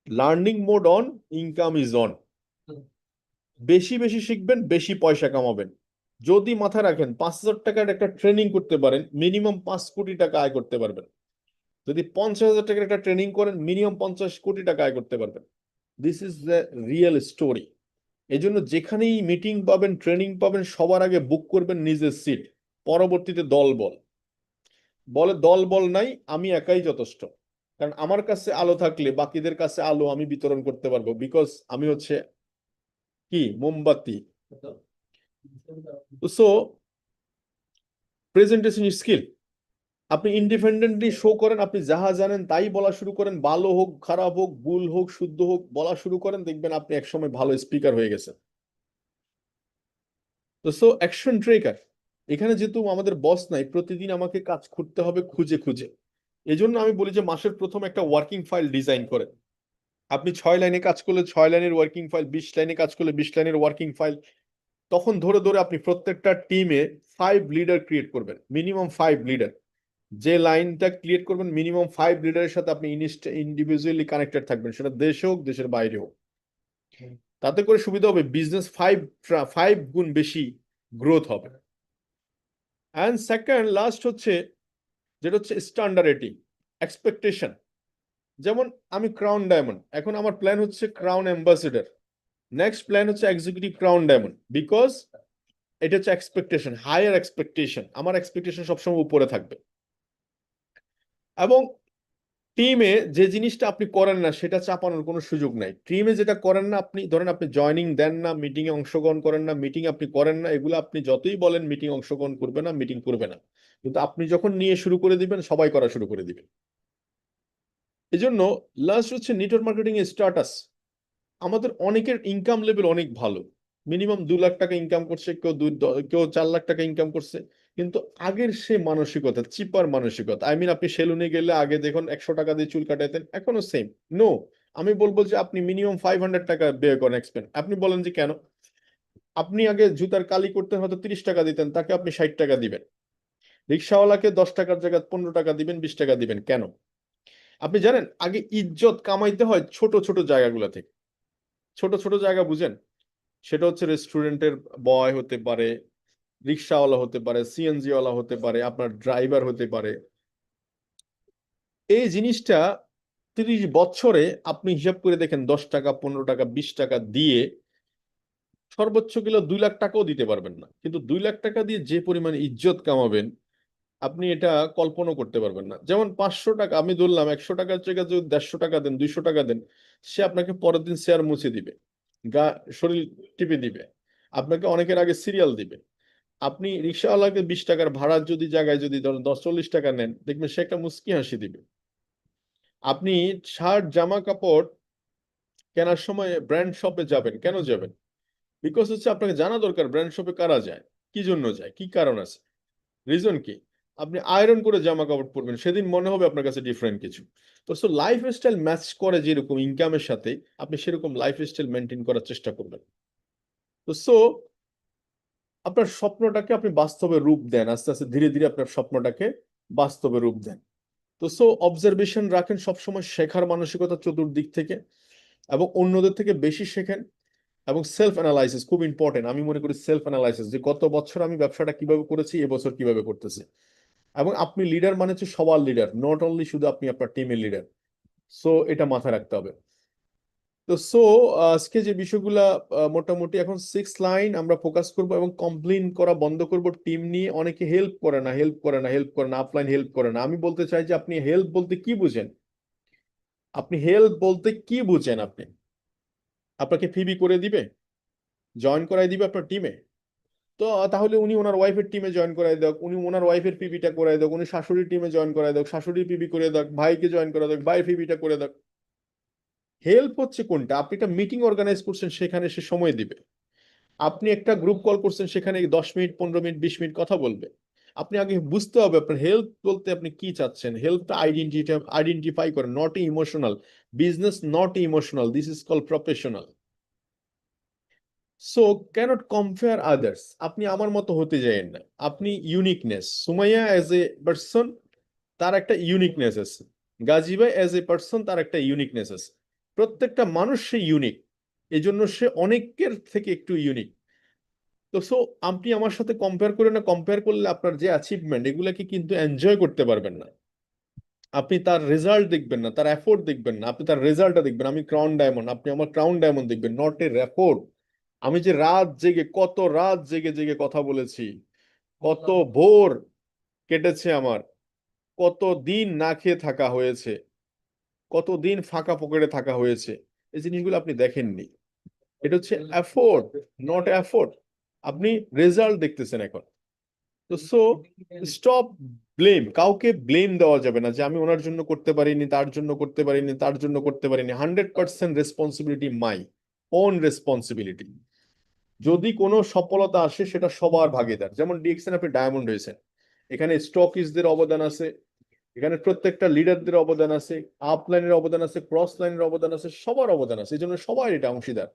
Learning mode on, income is on. বেশি বেশি শিখবেন, বেশি পয়সা কামাবেন। যদি মাথায় রাখেন 5,000 টাকার একটা ট্রেনিং করতে পারেন, মিনিমাম 5 কোটি টাকা আয় করতে পারবেন। যদি 50,000 টাকার একটা ট্রেনিং করেন, মিনিমাম 50 কোটি টাকা আয় করতে পারবেন। This is the real story. এই জন্য যেখানেই মিটিং পাবেন, ট্রেনিং পাবেন, সবার আগে বুক করবেন নিজের সিট, পরবর্তীতে দল বল। বলে দল বল নাই, আমি একাই যথেষ্ট। কারণ আমার কাছে আলো থাকলে বাকিদের কাছে আলো আমি বিতরণ করতে পারবো, বিকজ আমি হচ্ছে কি, মোমবাতি। সো প্রেজেন্টেশন স্কিল, আপনি ইন্ডিপেন্ডেন্টলি শো করেন, আপনি যাহা জানেন তাই বলা শুরু করেন, ভালো হোক খারাপ হোক, ভুল হোক শুদ্ধ হোক, বলা শুরু করেন, দেখবেন আপনি একসময় ভালো স্পিকার হয়ে গেছেন। তো সো অ্যাকশন ট্রেকার, এখানে যেহেতু আমাদের বস নাই, প্রতিদিন আমাকে কাজ করতে হবে খুঁজে খুঁজে। এজন্য আমি বলি যে মাসের প্রথম একটা ওয়ার্কিং ফাইল ডিজাইন করেন। আপনি 6 লাইনে কাজ করলে 6 লাইনের ওয়ার্কিং ফাইল, 20 লাইনে কাজ করলে 20 লাইনের ওয়ার্কিং ফাইল। তখন ধরে ধরে আপনি প্রত্যেকটা টিমে 5 লিডার ক্রিয়েট করবেন, মিনিমাম 5 লিডার। যে লাইনটা ক্রিয়েট করবেন, মিনিমাম 5 লিডারের সাথে আপনি ইন্ডিভিজুয়ালি কানেক্টেড থাকবেন, সেটা দেশে হোক দেশের বাইরে হোক। তাতে করে সুবিধা হবে, বিজনেস 5 গুণ বেশি গ্রোথ হবে। অ্যান্ড সেকেন্ড লাস্ট হচ্ছে, যেটা হচ্ছে স্ট্যান্ডার্ডিটি, এক্সপেকটেশন। যেমন আমি ক্রাউন ডায়মন্ড, এখন আমার প্ল্যান হচ্ছে ক্রাউন অ্যাম্বাসেডর, নেক্সট প্ল্যান হচ্ছে এক্সিকিউটিভ ক্রাউন ডায়মন্ড, বিকজ এটা হচ্ছে এক্সপেকটেশন, হায়ার এক্সপেকটেশন। আমার এক্সপেকটেশন সবসময় উপরে থাকবে। এবং টিমে যে জিনিসটা আপনি করেন না সেটা চাপানোর কোনো সুযোগ নাই। টিমে যেটা করেন না, আপনি ধরেন আপনি জয়নিং দেন না, মিটিং এ অংশগ্রহণ করেন না, মিটিং আপনি করেন না, এগুলো আপনি যতই বলেন মিটিং অংশগ্রহণ করবে না, মিটিং করবে না, কিন্তু আপনি যখন নিয়ে শুরু করে দিবেন, সবাই করা শুরু করে দিবে। এই জন্য লাস্ট হচ্ছে নেটওয়ার্ক মার্কেটিং এর স্ট্যাটাস। আমাদের অনেকের ইনকাম লেভেল অনেক ভালো, মিনিমাম 2 লাখ টাকা ইনকাম করছে, কেউ 4 লাখ টাকা ইনকাম করছে, কিন্তু আগের সে মানসিকতা, চিপার মানসিকতা, আই মিন আপনি সেলুনে গেলে আগে দেখুন 100 টাকা দিয়ে চুল কাটাতেন, এখনো সেম। নো, আমি বলবো যে আপনি মিনিমাম 500 টাকা ব্যয় করেন এক্সপেন্স। আপনি বলেন যে কেন? আপনি আগে জুতার কালি করতেন, হয়তো 30 টাকা দিতেন, তাকে আপনি 60 টাকা দিবেন। রিক্সাওয়ালাকে 10 টাকার জায়গায় 15 টাকা দিবেন, 20 টাকা দিবেন, কেন? আপনি জানেন আগে ইজ্জত কামাইতে হয় ছোট ছোট জায়গাগুলো থেকে। ছোট ছোট জায়গা বুঝেন, সেটা হচ্ছে রেস্টুরেন্টের বয় হতে পারে, রিক্সাওয়ালা হতে পারে, সিএনজি ওয়ালা হতে পারে, আপনার ড্রাইভার হতে পারে। এই জিনিসটা 30 বছরে আপনি হিসাব করে দেখেন, 10 টাকা, 15 টাকা, 20 টাকা দিয়ে সর্বোচ্চ গেলে 2 লাখ টাকাও দিতে পারবেন না, কিন্তু 2 লাখ টাকা দিয়ে যে পরিমাণে ইজ্জত কামাবেন, আপনি এটা কল্পনা করতে পারবেন না। যেমন 500 টাকা আমি ধরলাম, 100 টাকার জায়গায় যদি 150 টাকা দেন, 200 টাকা দেন, সে আপনাকে পরের দিন শেয়ার মুছে দিবে, গা শরীর টিপে দিবে, আপনাকে অনেকের আগে সিরিয়াল দিবে। আপনি রিক্সাওয়ালাকে 20 টাকার ভাড়ার যদি জায়গায় যদি ধরেন 10-40 টাকা নেন, দেখবেন সে একটা মুচকি হাসি দিবে। আপনি শার্ট জামা কাপড় কেনার সময় ব্র্যান্ড শপে যাবেন, কেন যাবেন? বিকজ হচ্ছে আপনাকে জানা দরকার ব্র্যান্ড শপে কারা যায়, কি জন্য যায়, কি কারণ আছে, রিজন কি। আপনি আয়রন করে জামা কাপড় পরবেন, সেদিন মনে হবে আপনার কাছে ডিফারেন্ট কিছু। তো সো লাইফ স্টাইল ম্যাচ করে যেরকম ইনকামের সাথে, আপনি সেরকম লাইফ স্টাইল মেনটেন করার চেষ্টা করবেন। তো সো আপনার স্বপ্নটাকে আপনি বাস্তবে রূপ দেন, আস্তে আস্তে ধীরে ধীরে আপনার স্বপ্নটাকে বাস্তবে রূপ দেন। তো সো অবজারভেশন রাখেন সবসময়, শেখার মানসিকতা চতুর্দিক থেকে, এবং অন্যদের থেকে বেশি শেখেন। এবং সেলফ অ্যানালাইসিস খুব ইম্পর্টেন্ট, আমি মনে করি সেলফ অ্যানালাইসিস, যে গত বছর আমি ব্যবসাটা কিভাবে করেছি, এবছর কিভাবে করতেছি। এবং আপনি লিডার মানে হচ্ছে সবার লিডার, নট অনলি শুধু আপনি আপনার টিমের লিডার। সো এটা মাথায় রাখতে হবে। তো সো আজকে যে বিষয়গুলা মোটামুটি এখন 6 লাইন আমরা ফোকাস করব, এবং কমপ্লেন করা বন্ধ করব টিম নিয়ে। অনেকে হেল্প করে না, হেল্প করে না, হেল্প করে না, আপলাইন হেল্প করে না। আমি বলতে চাই যে আপনি হেল্প বলতে কি বুঝেন, আপনি হেল্প বলতে কি বুঝেন? আপনি, আপনাকে ফিবি করে দিবে, জয়েন করাই দিবে আপনার টিমে? তো তাহলে উনি ওনার ওয়াইফের টিমে জয়েন করাই দেখ, উনি ওনার ওয়াইফের পিবিটা করাই দেখ, উনি শাশুড়ির টিমে জয়েন করাই দেখ, শাশুড়ির পিবি করে দেখ, ভাইকে জয়েন করা দেখ, ভাই পিবিটা করে দেখ। হেল্প হচ্ছে কোনটা? আপনি একটা মিটিং অর্গানাইজ করছেন, সেখানে সে সময় দিবে। আপনি একটা গ্রুপ কল করছেন, সেখানে 10 মিনিট, 15 মিনিট, 20 মিনিট কথা বলবে। আপনি আগে বুঝতে হবে আপনার হেল্প বলতে আপনি কি চাচ্ছেন। হেল্পটা আইডেন্টিফাই করেন, not emotional. Business not emotional, this is call professional. So can't compare others, আপনি আমার মতো হতে যাবেন না। আপনি uniqueness, Sumaiya as a person তার একটা ইউনিকনেস আছে, গাজী ভাই অ্যাজ এ পার্সন তার একটা ইউনিকনেস আছে। প্রত্যেকটা মানুষ সে ইউনিক, এই জন্য সে অনেকের থেকে একটু ইউনিক। তো সো আপনি আমার সাথে কম্পেয়ার করে না, কম্পেয়ার করলে আপনার যে অ্যাচিভমেন্ট এগুলাকে কিন্তু এনজয় করতে পারবেন না। আপনি তার রেজাল্ট দেখবেন না, তার এফোর্ট দেখবেন না, আপনি তার রেজাল্টটা দেখবেন। আমি ক্রাউন ডায়মন্ড, আপনি আমার ক্রাউন ডায়মন্ড দেখবেন, নট এর এফোর্ট। আমি যে রাত জেগে, কত রাত জেগে জেগে কথা বলেছি, কত ভোর কেটেছে আমার, কত দিন না খেয়ে থাকা হয়েছে, কত দিন ফাঁকা পকেটে থাকা হয়েছে, এই জিনিসগুলো আপনি দেখেননি। এটা হচ্ছে এফোর্ট, নট এফোর্ট। আপনি রেজাল্ট দেখতেছেন এখন। তো সো স্টপ ব্লেম, কাউকে ব্লেম দেওয়া যাবে না যে আমি ওনার জন্য করতে পারিনি, তার জন্য করতে পারিনি, তার জন্য করতে পারিনি। 100% রেসপন্সিবিলিটি মাই ওন রেসপন্সিবিলিটি। যদি কোনো সফলতা আসে সেটা সবার ভাগিদার। যেমন ডিএক্সএন আপনি ডায়মন্ড হয়েছেন, এখানে স্টকিস্টদের অবদান আছে, এখানে প্রত্যেকটা লিডারদের অবদান আছে, আপ লাইনের অবদান আছে, ক্রস লাইনের অবদান আছে, সবার অবদান আছে, এই জন্য সবাই এটা অংশীদার।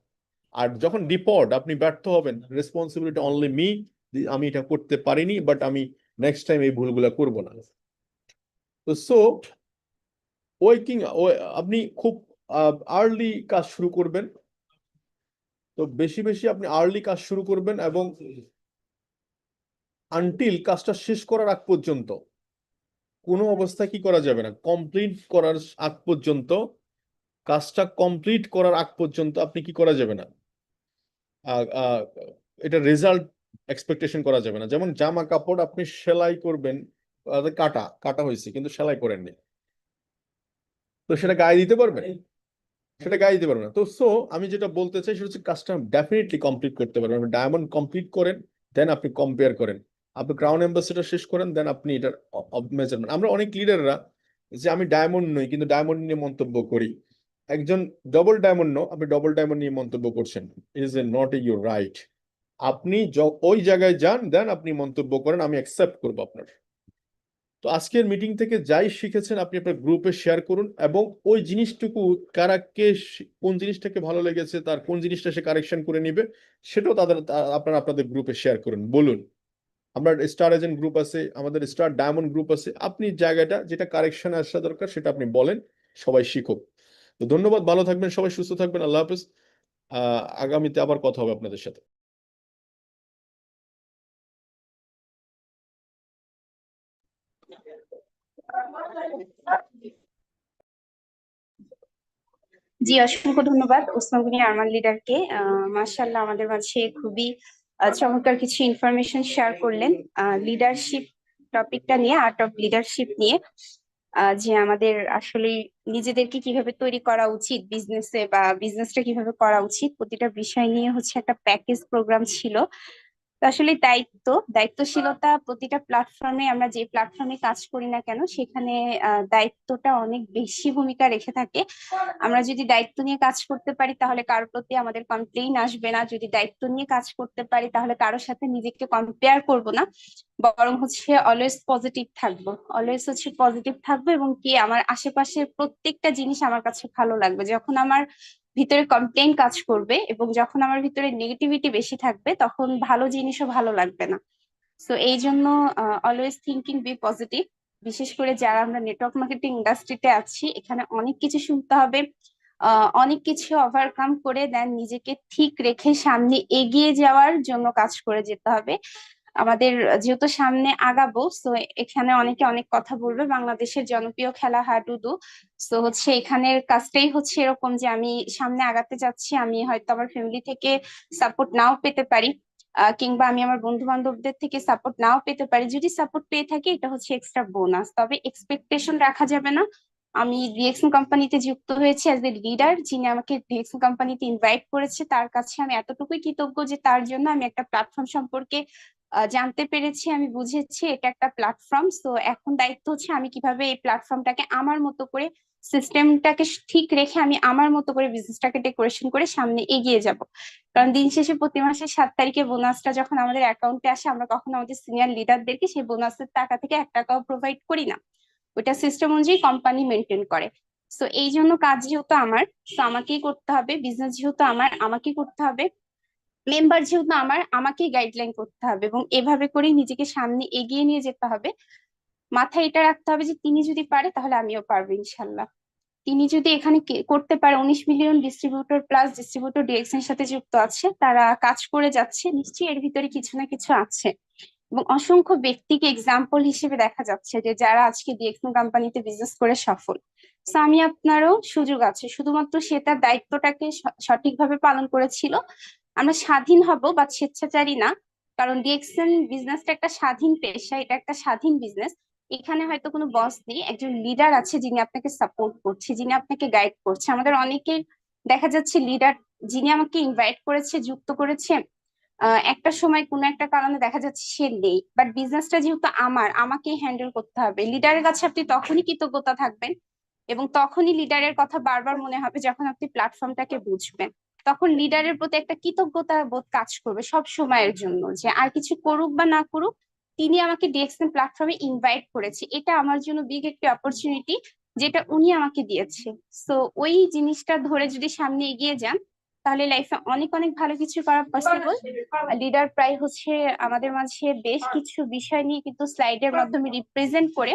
আর যখন ডিপোর্ট আপনি ব্যর্থ হবেন, রেসপন্সিবিলিটি অনলি মি, আমি এটা করতে পারিনি, বাট আমি নেক্সট টাইম এই ভুলগুলা করব না। তো সো ওয়েকিং, আপনি খুব আর্লি কাজ শুরু করবেন। তো বেশি বেশি আপনি আর্লি কাজ শুরু করবেন, এবং আনটিল কাজটা শেষ করার আগ পর্যন্ত কোনো অবস্থায় কি করা যাবে না, কমপ্লিট করার আগ পর্যন্ত, কাজটা কমপ্লিট করার আগ পর্যন্ত আপনি কি করা যাবে না, আহ, আহ, এটা রেজাল্ট এক্সপেকটেশন করা যাবে না। যেমন জামা কাপড় আপনি সেলাই করবেন, কাটা কাটা হয়েছে কিন্তু সেলাই করেননি, তো সেটা গায়ে দিতে পারবেন? সেটা গায়ে দিতে পারবেন না। তো সো আমি যেটা বলতে চাই সেটা হচ্ছে কাজটা ডেফিনেটলি কমপ্লিট করতে পারবেন। আপনি ডায়মন্ড কমপ্লিট করেন, দেন আপনি কম্পেয়ার করেন। আপনি ক্রাউন এম্বাসেডর শেষ করেন, দেন আপনি এটার মেজারমেন্ট। আমরা অনেক লিডাররা যে আমি ডায়মন্ড নই কিন্তু ডায়মন্ড নিয়ে মন্তব্য করি। একজন ডবল ডায়মন্ড নো, আপনি ডবল ডায়মন্ড নিয়ে মন্তব্য করছেন, it is a not a your right. আপনি ওই জায়গায় যান, দেন আপনি মন্তব্য করেন, আমি অ্যাকসেপ্ট করবো আপনার। তো আজকের মিটিং থেকে যাই শিখেছেন আপনি আপনার গ্রুপে শেয়ার করুন, এবং ওই জিনিসটুকু কারাকে কোন জিনিসটাকে ভালো লেগেছে, তার কোন জিনিসটা সে কারেকশন করে নিবে, সেটাও আপনারা আপনাদের গ্রুপে শেয়ার করুন। বলুন, আমরা স্টার এজেন্ট গ্রুপ আছে, আমাদের স্টার ডায়মন্ড গ্রুপ আছে, আপনি জায়গাটা যেটা কারেকশন আসা দরকার সেটা আপনি বলেন, সবাই শিখুক। তো ধন্যবাদ, ভালো থাকবেন সবাই, সুস্থ থাকবেন, আল্লাহ হাফেজ। আগামীতে আবার কথা হবে আপনাদের সাথে। জি, অসংখ্য ধন্যবাদ ওসমান গনি আরমান লিডারকে। মাশাআল্লাহ, আমাদের মাঝে খুবই চমৎকার কিছু ইনফরমেশন শেয়ার করলেন। লিডারশিপ টপিকটা নিয়ে, আর্ট অফ লিডারশিপ নিয়ে, যে আমাদের আসলে নিজেদেরকে কিভাবে তৈরি করা উচিত বিজনেসে, বা বিজনেসটা কিভাবে করা উচিত, প্রতিটা বিষয় নিয়ে হচ্ছে একটা প্যাকেজ প্রোগ্রাম ছিল। তো আসলে দায়িত্বশীলতা প্রতিটা প্ল্যাটফর্মে, আমরা যে প্ল্যাটফর্মে কাজ করি না কেন সেখানে দায়িত্বটা অনেক বেশি ভূমিকা রেখে থাকে। আমরা যদি দায়িত্ব নিয়ে কাজ করতে পারি তাহলে কারোর প্রতি আমাদের কমপ্লেইন আসবে না, যদি দায়িত্ব নিয়ে কাজ করতে পারি তাহলে কারোর সাথে নিজেকে কম্পেয়ার করব না, বরং হচ্ছে অলওয়েজ পজিটিভ থাকবো, অলওয়েজ হচ্ছে পজিটিভ থাকবো, এবং কি আমার আশেপাশের প্রত্যেকটা জিনিস আমার কাছে ভালো লাগবে। যখন আমার ভিতরে কমপ্লেইন কাজ করবে এবং যখন আমার ভিতরে নেগেটিভিটি বেশি থাকবে তখন ভালো জিনিসও ভালো লাগবে না। সো এই জন্য অলওয়েজ থিঙ্কিং বি পজিটিভ। বিশেষ করে যারা আমরা নেটওয়ার্ক মার্কেটিং ইন্ডাস্ট্রিতে আছি, এখানে অনেক কিছু শুনতে হবে, অনেক কিছু ওভারকাম করে দেন নিজেকে ঠিক রেখে সামনে এগিয়ে যাওয়ার জন্য কাজ করে যেতে হবে আমাদের। যেহেতু সামনে আগাবো, সো এখানে অনেকে অনেক কথা বলবে। বাংলাদেশের জনপ্রিয় খেলা হাডুডু। সো হচ্ছে এখানের কাজটাই হচ্ছে এরকম যে আমি সামনে আগাতে যাচ্ছি, আমি হয়তো আমার ফ্যামিলি থেকে সাপোর্ট নাও পেতে পারি, কিংবা আমি আমার বন্ধু বান্ধবদের থেকে সাপোর্ট নাও পেতে পারি। যদি সাপোর্ট পেয়ে থাকি এটা হচ্ছে এক্সট্রা বোনাস, তবে এক্সপেকটেশন রাখা যাবে না। আমি ডিএক্সএন কোম্পানিতে যুক্ত হয়েছি অ্যাজ এ লিডার, যিনি আমাকে ডিএক্সএন কোম্পানিতে ইনভাইট করেছে তার কাছে আমি এতটুকুই কৃতজ্ঞ যে তার জন্য আমি একটা প্ল্যাটফর্ম সম্পর্কে জানতে পেরেছি, আমি বুঝেছি এটা একটা প্ল্যাটফর্ম। সো এখন দায়িত্ব হচ্ছে আমি কিভাবে এই প্ল্যাটফর্মটাকে আমার মতো করে, সিস্টেমটাকে ঠিক রেখে আমি আমার মতো করে বিজনেসটাকে ডেকোরেশন করে সামনে এগিয়ে যাব। কারণ দিন শেষে প্রতি মাসের 7 তারিখে বোনাসটা যখন আমাদের অ্যাকাউন্টে আসে, আমরা কখনো আমাদের সিনিয়র লিডারদেরকে সেই বোনাসের টাকা থেকে 1 টাকাও প্রোভাইড করি না, ওইটা সিস্টেম অনুযায়ী কোম্পানি মেনটেন করে। সো এই জন্য কাজ যেহেতু আমার, তো আমাকেই করতে হবে, বিজনেস যেহেতু আমার আমাকেই করতে হবে, মেম্বার যেহেতু আমার আমাকেই গাইডলাইন করতে হবে, এবং এভাবে করেই নিজেকে সামনে এগিয়ে নিয়ে যেতে হবে। মাথায় এটা রাখতে হবে যে তিনি যদি পারে তাহলে আমিও পারবো ইনশাল্লাহ। তিনি যদি এখানে করতে পারে, 19 million distributor plus distributor DX এর সাথে যুক্ত আছে, তারা কাজ করে যাচ্ছে, নিশ্চয়ই এর ভিতরে কিছু না কিছু আছে। এবং অসংখ্য ব্যক্তিকে এক্সাম্পল হিসেবে দেখা যাচ্ছে যে যারা আজকে ডিএক্সএন কোম্পানিতে বিজনেস করে সফল। তো আমি, আপনারও সুযোগ আছে, শুধুমাত্র সে তার দায়িত্বটাকে সঠিকভাবে পালন করেছিল। আমরা স্বাধীন হব বা স্বেচ্ছাচারী না, কারণ ডিএক্সএন বিজনেসটা একটা স্বাধীন পেশা, এটা একটা স্বাধীন বিজনেস। এখানে হয়তো কোনো বস নেই, একজন লিডার আছে যিনি আপনাকে সাপোর্ট করছে, যিনি আপনাকে গাইড করছে। আমাদের অনেকের দেখা যাচ্ছে লিডার যিনি আমাকে ইনভাইট করেছে, যুক্ত করেছে, একটা সময় কোনো একটা কারণে দেখা যাচ্ছে সে নেই, বাট বিজনেসটা যেহেতু আমার, আমাকেই হ্যান্ডেল করতে হবে। লিডারের কাছে আপনি তখনই কৃতজ্ঞতা থাকবেন এবং তখনই লিডারের কথা বারবার মনে হবে যখন আপনি প্ল্যাটফর্মটাকে বুঝবেন। তখন লিডারের প্রতি একটা কৃতজ্ঞতা বোধ কাজ করবে সব সময়ের জন্য, যে আর কিছু করুক বা না করুক, তিনি আমাকে ডিএক্সএন প্ল্যাটফর্মে ইনভাইট করেছে, এটা আমার জন্য বিগ একটি অপরচুনিটি যেটা উনি আমাকে দিয়েছে। সো ওই জিনিসটা ধরে যদি সামনে এগিয়ে যান তাহলে লাইফে অনেক অনেক ভালো কিছু করা পসিবল। লিডার প্রায় হচ্ছে আমাদের মাঝে বেশ কিছু বিষয় নিয়ে কিন্তু স্লাইডের মাধ্যমে রিপ্রেজেন্ট করে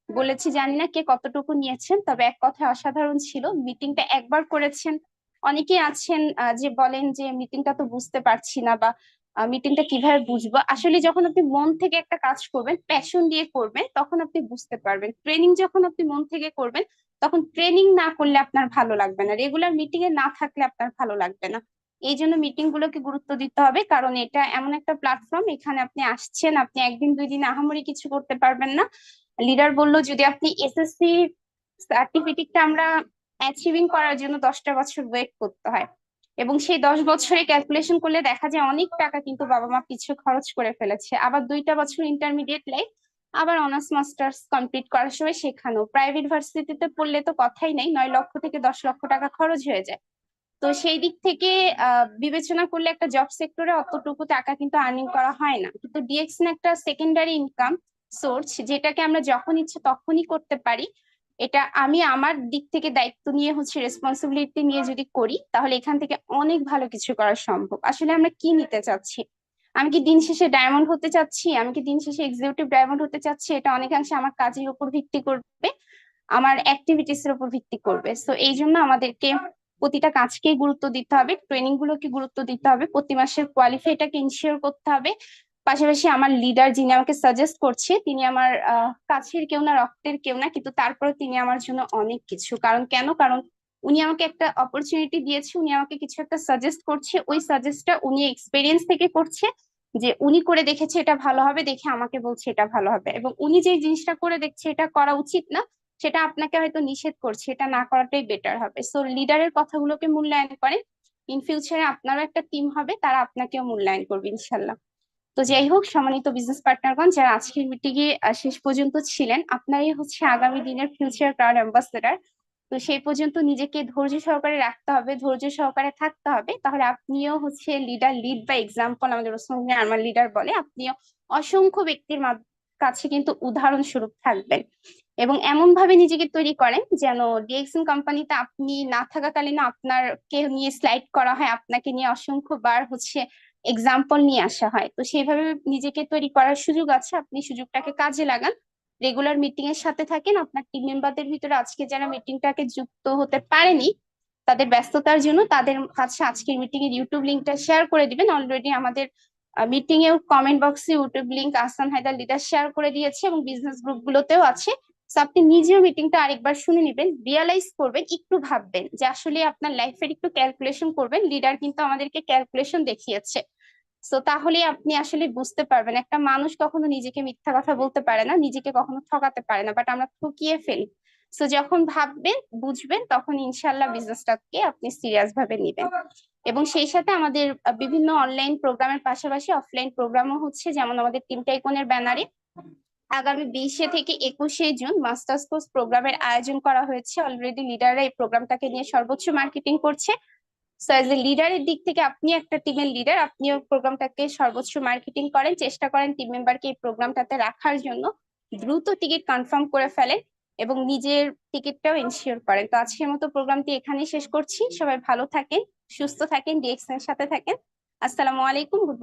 বলেছি, জানি না কে কতটুকু নিয়েছেন, তবে এক কথায় অসাধারণ ছিল। মিটিংটা একবার করেছেন, অনেকে আছেন যে বলেন যে মিটিংটা তো বুঝতে পারছি না, বা মিটিংটা কিভাবে বুঝবো। আসলে যখন আপনি মন থেকে একটা কাজ করবেন, প্যাশন দিয়ে করবেন, তখন আপনি বুঝতে পারবেন। ট্রেনিং যখন আপনি মন থেকে করবেন, তখন ট্রেনিং না করলে আপনার ভালো লাগবে না, রেগুলার মিটিং এ না থাকলে আপনার ভালো লাগবে না। এই জন্য মিটিং গুলোকে গুরুত্ব দিতে হবে, কারণ এটা এমন একটা প্ল্যাটফর্ম, এখানে আপনি আসছেন, আপনি একদিন দুই দিন আহামরি কিছু করতে পারবেন না। লিডার বললো যদি আপনি এসএসসি সার্টিফিকেটটা আমরা অ্যাচিভিং করার জন্য 10টা বছর ওয়েট করতে হয়, এবং সেই 10 বছরে ক্যালকুলেশন করলে দেখা যায় অনেক টাকা কিন্তু বাবা মা পিছু খরচ করে ফেলেছে। আবার 2টা বছর ইন্টারমিডিয়েট লাইফ, আবার অনার্স মাস্টার্স কমপ্লিট করার সময় শেখানো। প্রাইভেট ভার্সিটিতে পড়লে তো কথাই নাই, 9 লক্ষ থেকে 10 লক্ষ টাকা খরচ হয়ে যায়। তো সেই দিক থেকে বিবেচনা করলে একটা জব সেক্টরে অতটুকু টাকা কিন্তু আর্নিং করা হয় না, কিন্তু ডিএক্সএন একটা সেকেন্ডারি ইনকাম সোর্স, যেটাকে আমরা যখন ইচ্ছে তখনই করতে পারি। এটা আমি আমার দিক থেকে দায়িত্ব নিয়ে হচ্ছে, রেসপন্সিবিলিটি নিয়ে যদি করি তাহলে এখান থেকে অনেক ভালো কিছু করা সম্ভব। আসলে আমরা কি নিতে চাচ্ছি? আমি কি দিন শেষে ডায়মন্ড হতে চাচ্ছি? আমি কি দিন শেষে এক্সিকিউটিভ ডায়মন্ড হতে চাচ্ছি? এটা অনেকাংশে আমার কাজের উপর ভিত্তি করবে, আমার অ্যাক্টিভিটিস এর উপর ভিত্তি করবে। সো এই জন্য আমাদেরকে প্রতিটা কাজকেই গুরুত্ব দিতে হবে, ট্রেনিং গুলোকে গুরুত্ব দিতে হবে, প্রতি মাসের কোয়ালিফাইটাকে ইনশিওর করতে হবে। পাশাপাশি আমার লিডার যিনি আমাকে সাজেস্ট করছে, তিনি আমার কাছের কেউ না, রক্তের কেউ না, কিন্তু তারপরে তিনি আমার জন্য অনেক কিছু। কারণ কেন? কারণ উনি আমাকে একটা অপরচুনিটি দিয়েছে, উনি আমাকে কিছু একটা সাজেস্ট করছে, ওই সাজেস্টটা উনি এক্সপেরিয়েন্স থেকে করছে, যে উনি করে দেখেছে এটা ভালো হবে দেখে আমাকে বলছে এটা ভালো হবে, এবং উনি যে জিনিসটা করে দেখছে এটা করা উচিত না সেটা আপনাকে হয়তো নিষেধ করছে, এটা না করাটাই বেটার হবে। সো লিডারের কথাগুলোকে মূল্যায়ন করেন, ইন ফিউচারে আপনারও একটা টিম হবে, তারা আপনাকেও মূল্যায়ন করবে ইনশাল্লাহ। তো যাই হোক, সম্মানিত বিজনেস পার্টনারগণ যারা আজকের মিটিং এ শেষ পর্যন্ত ছিলেন, আপনারাই হচ্ছে আগামী দিনের ফিউচার ক্রাউড অ্যাম্বাসেডর। তো সেই পর্যন্ত নিজেকে ধৈর্য সহকারে রাখতে হবে, ধৈর্য সহকারে থাকতে হবে, তাহলে আপনিও হচ্ছে লিডার, লিড বাই এক্সাম্পল আমাদের ওসমান আরমান লিডার বলে, আপনিও অসংখ্য ব্যক্তির কাছে কিন্তু উদাহরণস্বরূপ থাকবেন। এবং এমন ভাবে নিজেকে তৈরি করেন যেন ডিএক্সএন কোম্পানিতে আপনি না থাকাকালীন আপনার কে নিয়ে স্লাইড করা হয়, আপনাকে নিয়ে অসংখ্য বার হচ্ছে এক্সাম্পল নিয়ে আসা হয়। তো সেইভাবে নিজেকে তৈরি করার সুযোগ আছে, আপনি সুযোগটাকে কাজে লাগান, রেগুলার মিটিং এর সাথে থাকেন। আপনার টিম মেম্বারদের ভিতরে আজকে যারা মিটিংটাকে যুক্ত হতে পারেনি তাদের ব্যস্ততার জন্য তাদের কাছে আজকের মিটিং এর ইউটিউব লিঙ্কটা শেয়ার করে দিবেন। অলরেডি আমাদের মিটিং এও কমেন্ট বক্সে YouTube link Ahsan Haider leader share করে দিয়েছে এবং বিজনেস গ্রুপ গুলোতেও আছে। তো আপনি নিজেও মিটিংটা আরেকবার শুনে নিবেন, রিয়ালাইজ করবেন, একটু ভাববেন যে আসলে আপনার লাইফের একটু ক্যালকুলেশন করবেন। লিডার কিন্তু আমাদেরকে ক্যালকুলেশন দেখিয়েছে। তো তাহলে আপনি আসলে বুঝতে পারবেন একটা মানুষ কখনো নিজেকে মিথ্যা কথা বলতে পারে না, নিজেকে কখনো ঠকাতে পারে না, বাট আমরা ঠকিয়ে ফেলি। তো যখন ভাববেন বুঝবেন তখন ইনশাল্লাহ বিজনেসটাকে আপনি সিরিয়াস ভাবে নিবেন। এবং সেই সাথে আমাদের বিভিন্ন অনলাইন প্রোগ্রামের পাশাপাশি অফলাইন প্রোগ্রামও হচ্ছে, যেমন আমাদের টিম টাইকনের ব্যানারে আগামী 20 থেকে 21 জুন মাস্টার্স কোর্স প্রোগ্রামের আয়োজন করা হয়েছে। অলরেডি লিডাররা এই প্রোগ্রামটাকে নিয়ে সর্বোচ্চ মার্কেটিং করছে। সো এজ এ লিডারের দিক থেকে আপনি একটা টিমের লিডার, আপনিও প্রোগ্রামটাকে সর্বোচ্চ মার্কেটিং করেন, চেষ্টা করেন টিম মেম্বারকে এই প্রোগ্রামটাতে রাখার জন্য, দ্রুত টিকিট কনফার্ম করে ফেলেন এবং নিজের টিকিটটাও এনশিওর করেন। তো আজকের মতো প্রোগ্রামটি এখানেই শেষ করছি। সবাই ভালো থাকেন, সুস্থ থাকেন, ডিএক্সএন এর সাথে থাকেন। আসসালামু আলাইকুম, গুড মর্নিং।